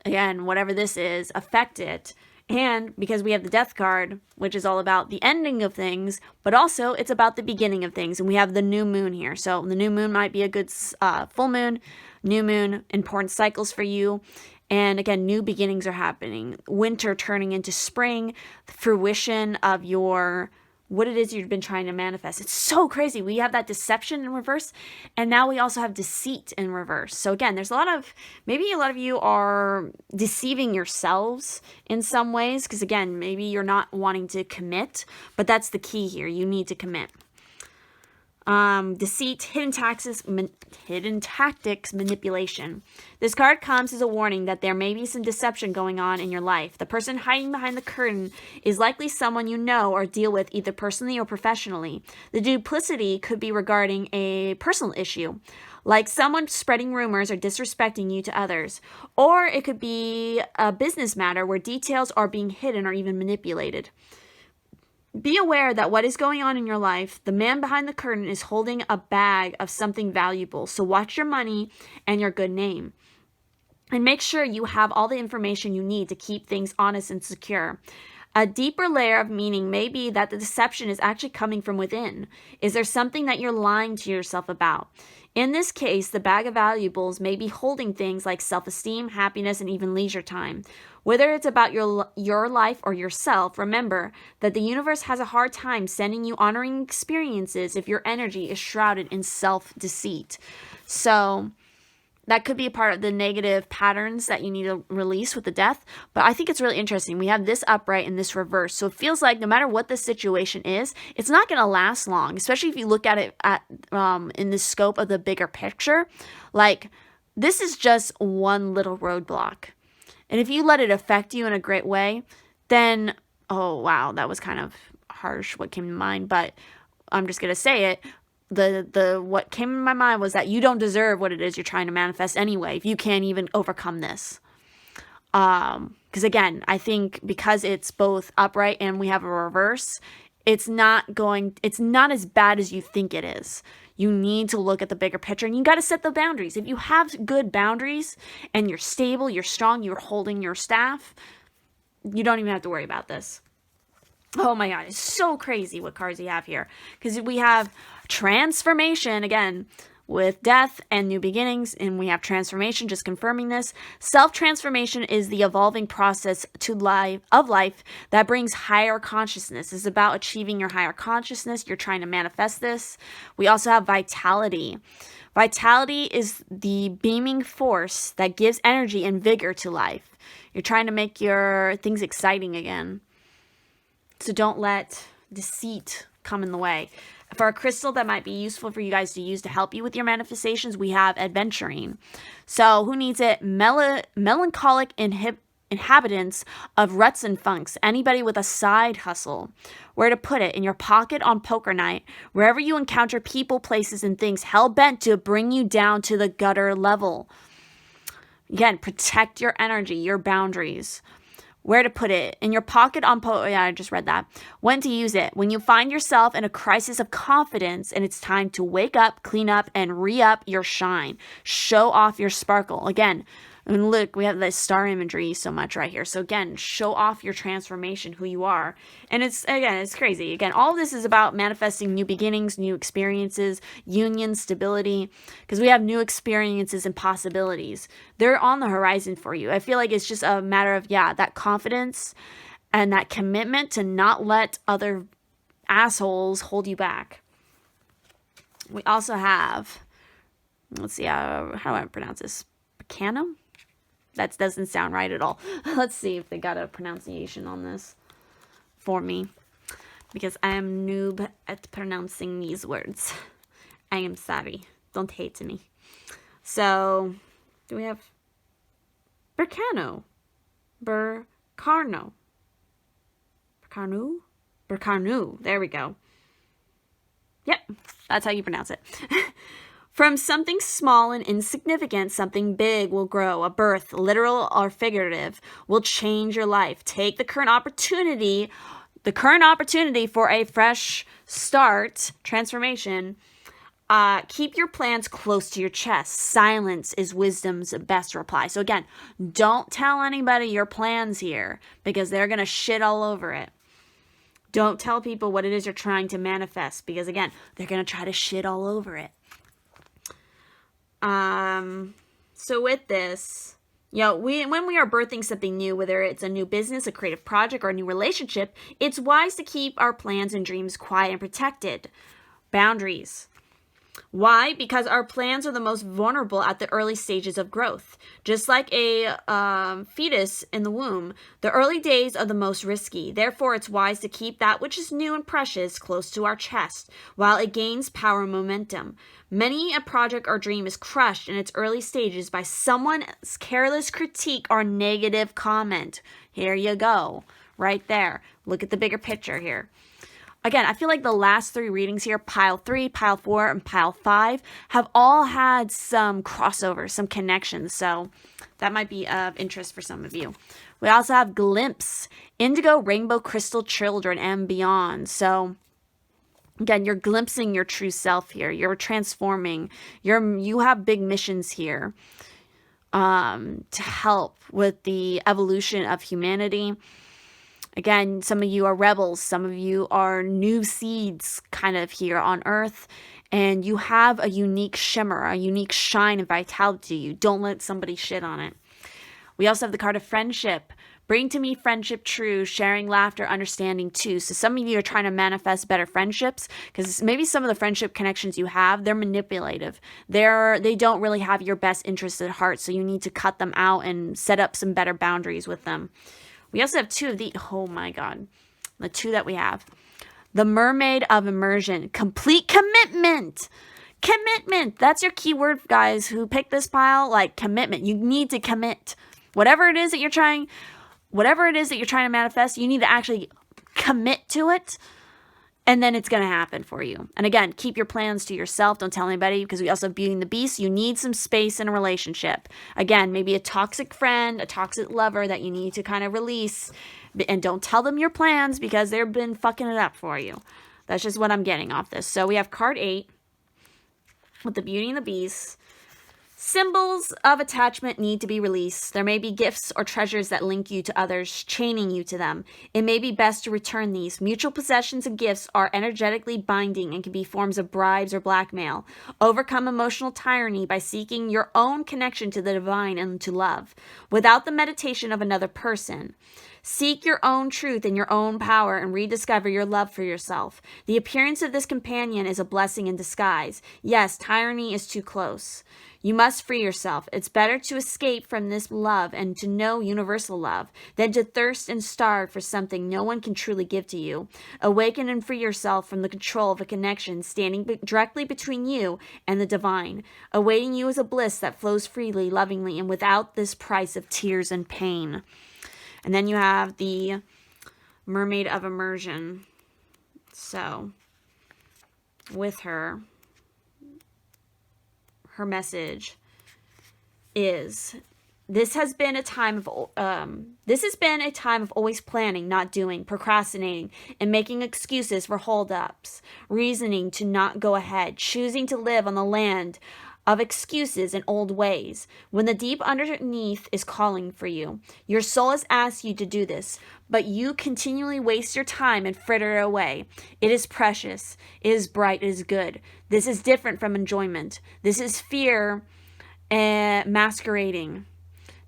again, whatever this is, affect it. And because we have the death card, which is all about the ending of things, but also it's about the beginning of things. And we have the new moon here. So the new moon might be a good full moon, new moon, important cycles for you. And again, new beginnings are happening. Winter turning into spring, the fruition of what it is you've been trying to manifest. It's so crazy. We have that deception in reverse, and now we also have deceit in reverse. So again, there's maybe a lot of you are deceiving yourselves in some ways, because again, maybe you're not wanting to commit, but that's the key here. You need to commit. Deceit, hidden tactics, manipulation. This card comes as a warning that there may be some deception going on in your life. The person hiding behind the curtain is likely someone you know or deal with either personally or professionally. The duplicity could be regarding a personal issue, like someone spreading rumors or disrespecting you to others. Or it could be a business matter where details are being hidden or even manipulated. Be aware that what is going on in your life, the man behind the curtain is holding a bag of something valuable. So watch your money and your good name. And make sure you have all the information you need to keep things honest and secure. A deeper layer of meaning may be that the deception is actually coming from within. Is there something that you're lying to yourself about? In this case, the bag of valuables may be holding things like self-esteem, happiness, and even leisure time. Whether it's about your life or yourself, remember that the universe has a hard time sending you honoring experiences if your energy is shrouded in self-deceit. So that could be a part of the negative patterns that you need to release with the death. But I think it's really interesting. We have this upright and this reverse. So it feels like no matter what the situation is, it's not going to last long, especially if you look at it in the scope of the bigger picture. Like, this is just one little roadblock. And if you let it affect you in a great way, then, oh, wow, that was kind of harsh what came to mind, but I'm just going to say it. What came in my mind was that you don't deserve what it is you're trying to manifest anyway, if you can't even overcome this. Because again, I think because it's both upright and we have a reverse, it's not as bad as you think it is. You need to look at the bigger picture, and you got to set the boundaries. If you have good boundaries and you're stable, you're strong, you're holding your staff, you don't even have to worry about this. Oh my God, it's so crazy what cards you have here. Because we have transformation, again, with death and new beginnings, and we have transformation, just confirming this. Self-transformation is the evolving process of life that brings higher consciousness. It's about achieving your higher consciousness. You're trying to manifest this. We also have vitality. Vitality is the beaming force that gives energy and vigor to life. You're trying to make your things exciting again. So don't let deceit come in the way. For a crystal that might be useful for you guys to use to help you with your manifestations, we have adventuring. So who needs it? Melancholic inhabitants of ruts and funks, anybody with a side hustle. Where to put it? In your pocket on poker night, wherever you encounter people, places, and things hell-bent to bring you down to the gutter level. Again, protect your energy, your boundaries. Where to put it? In your pocket on yeah, I just read that. When to use it? When you find yourself in a crisis of confidence and it's time to wake up, clean up, and re-up your shine. Show off your sparkle. Again, and look, we have this star imagery so much right here. So again, show off your transformation, who you are. And it's crazy. Again, all of this is about manifesting new beginnings, new experiences, union, stability, because we have new experiences and possibilities. They're on the horizon for you. I feel like it's just a matter of, that confidence and that commitment to not let other assholes hold you back. We also have, let's see, how do I pronounce this? Picano? That doesn't sound right at all. Let's see if they got a pronunciation on this for me, because I am noob at pronouncing these words. I am sorry. Don't hate me. So, do we have Burcano? Burcarno. There we go. Yep, that's how you pronounce it. From something small and insignificant, something big will grow. A birth, literal or figurative, will change your life. Take the current opportunity for a fresh start, transformation. Keep your plans close to your chest. Silence is wisdom's best reply. So again, don't tell anybody your plans here, because they're going to shit all over it. Don't tell people what it is you're trying to manifest, because again, they're going to try to shit all over it. So with this, when we are birthing something new, whether it's a new business, a creative project, or a new relationship, it's wise to keep our plans and dreams quiet and protected. Boundaries. Why? Because our plans are the most vulnerable at the early stages of growth. Just like a fetus in the womb, the early days are the most risky. Therefore, it's wise to keep that which is new and precious close to our chest while it gains power and momentum. Many a project or dream is crushed in its early stages by someone's careless critique or negative comment. Here you go. Right there. Look at the bigger picture here. Again, I feel like the last three readings here, pile 3, pile 4, and pile 5, have all had some crossover, some connections. So that might be of interest for some of you. We also have glimpse, indigo, rainbow, crystal, children, and beyond. So again, you're glimpsing your true self here. You're transforming. You have big missions here to help with the evolution of humanity. Again, some of you are rebels. Some of you are new seeds kind of here on earth. And you have a unique shimmer, a unique shine and vitality to you. Don't let somebody shit on it. We also have the card of friendship. Bring to me friendship true, sharing laughter, understanding too. So some of you are trying to manifest better friendships, because maybe some of the friendship connections you have, they're manipulative. They don't really have your best interests at heart. So you need to cut them out and set up some better boundaries with them. We also have two of the, oh my God, the two that we have. The Mermaid of Immersion, complete commitment. Commitment. That's your key word, guys, who picked this pile, like commitment. You need to commit. Whatever it is that you're trying to manifest, you need to actually commit to it. And then it's going to happen for you. And again, keep your plans to yourself. Don't tell anybody, because we also have Beauty and the Beast. You need some space in a relationship. Again, maybe a toxic friend, a toxic lover that you need to kind of release. And don't tell them your plans, because they've been fucking it up for you. That's just what I'm getting off this. So we have card 8 with the Beauty and the Beast. Symbols of attachment need to be released. There may be gifts or treasures that link you to others, chaining you to them. It may be best to return these. Mutual possessions and gifts are energetically binding and can be forms of bribes or blackmail. Overcome emotional tyranny by seeking your own connection to the divine and to love, without the meditation of another person. Seek your own truth and your own power and rediscover your love for yourself. The appearance of this companion is a blessing in disguise. Yes, tyranny is too close. You must free yourself. It's better to escape from this love and to know universal love than to thirst and starve for something no one can truly give to you. Awaken and free yourself from the control of a connection standing directly between you and the divine. Awaiting you is a bliss that flows freely, lovingly, and without this price of tears and pain. And then you have the Mermaid of Immersion. So with her message is, this has been a time of always planning, not doing, procrastinating, and making excuses for holdups, reasoning to not go ahead, choosing to live on the land of excuses and old ways, when the deep underneath is calling for you. Your soul has asked you to do this, but you continually waste your time and fritter it away. It is precious, it is bright, it is good. This is different from enjoyment. This is fear masquerading.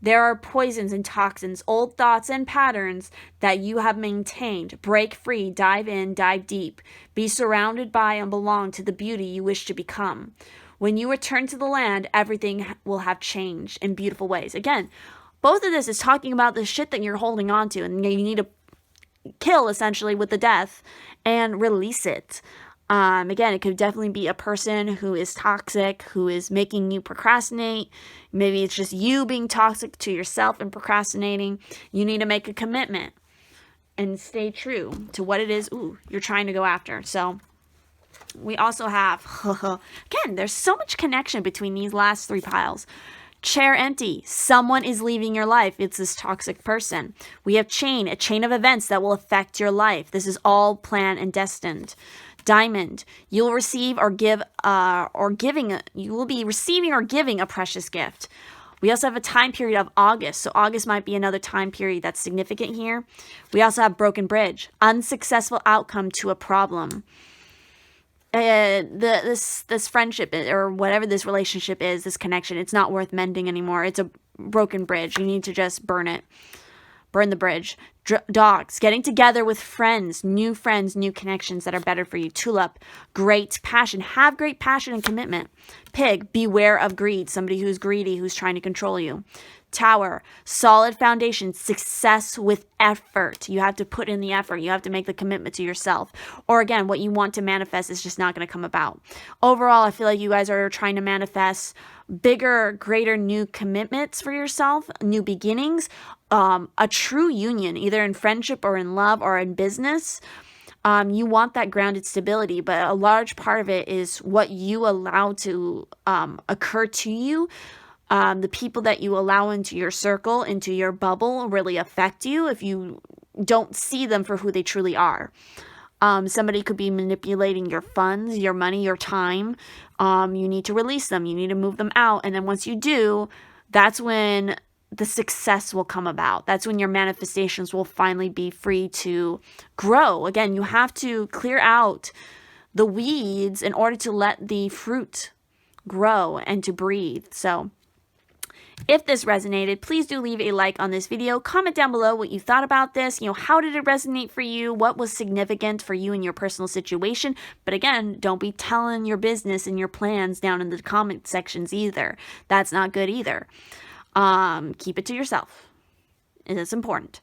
There are poisons and toxins, old thoughts and patterns that you have maintained. Break free, dive in, dive deep. Be surrounded by and belong to the beauty you wish to become. When you return to the land, everything will have changed in beautiful ways. Again, both of this is talking about the shit that you're holding on to, and you need to kill, essentially, with the death and release it. Again, it could definitely be a person who is toxic, who is making you procrastinate. Maybe it's just you being toxic to yourself and procrastinating. You need to make a commitment and stay true to what it is you're trying to go after. So we also have, again, there's so much connection between these last three piles. Chair empty. Someone is leaving your life. It's this toxic person. We have chain, a chain of events that will affect your life. This is all planned and destined. Diamond. You will receive or give you will be receiving or giving a precious gift. We also have a time period of August. So August might be another time period that's significant here. We also have broken bridge. Unsuccessful outcome to a problem. This friendship or whatever this relationship is, this connection, it's not worth mending anymore. It's a broken bridge. You need to just burn it. Burn the bridge. Dogs. Getting together with friends, new connections that are better for you. Tulip. Great passion. Have great passion and commitment. Pig. Beware of greed. Somebody who's greedy, who's trying to control you. Tower. Solid foundation. Success with effort. You have to put in the effort. You have to make the commitment to yourself. Or again, what you want to manifest is just not going to come about. Overall, I feel like you guys are trying to manifest bigger, greater new commitments for yourself, new beginnings, a true union, either in friendship or in love or in business. You want that grounded stability, but a large part of it is what you allow to occur to you. The people that you allow into your circle, into your bubble, really affect you if you don't see them for who they truly are. Somebody could be manipulating your funds, your money, your time. You need to release them. You need to move them out. And then once you do, that's when the success will come about. That's when your manifestations will finally be free to grow. Again, you have to clear out the weeds in order to let the fruit grow and to breathe. So if this resonated, please do leave a like on this video. Comment down below what you thought about this. How did it resonate for you? What was significant for you in your personal situation? But again, don't be telling your business and your plans down in the comment sections either. That's not good either. Keep it to yourself. It's important.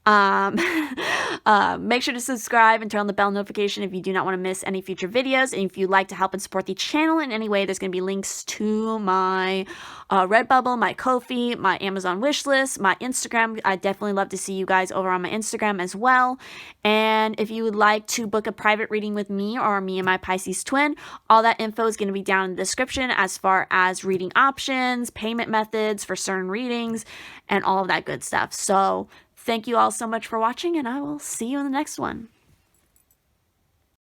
Make sure to subscribe and turn on the bell notification if you do not want to miss any future videos. And if you'd like to help and support the channel in any way, there's going to be links to my Redbubble, my Ko-fi, my Amazon wishlist, my Instagram. I'd definitely love to see you guys over on my Instagram as well. And if you would like to book a private reading with me or me and my Pisces-Twin, all that info is going to be down in the description as far as reading options, payment methods for certain readings, and all of that good stuff. So thank you all so much for watching, and I will see you in the next one.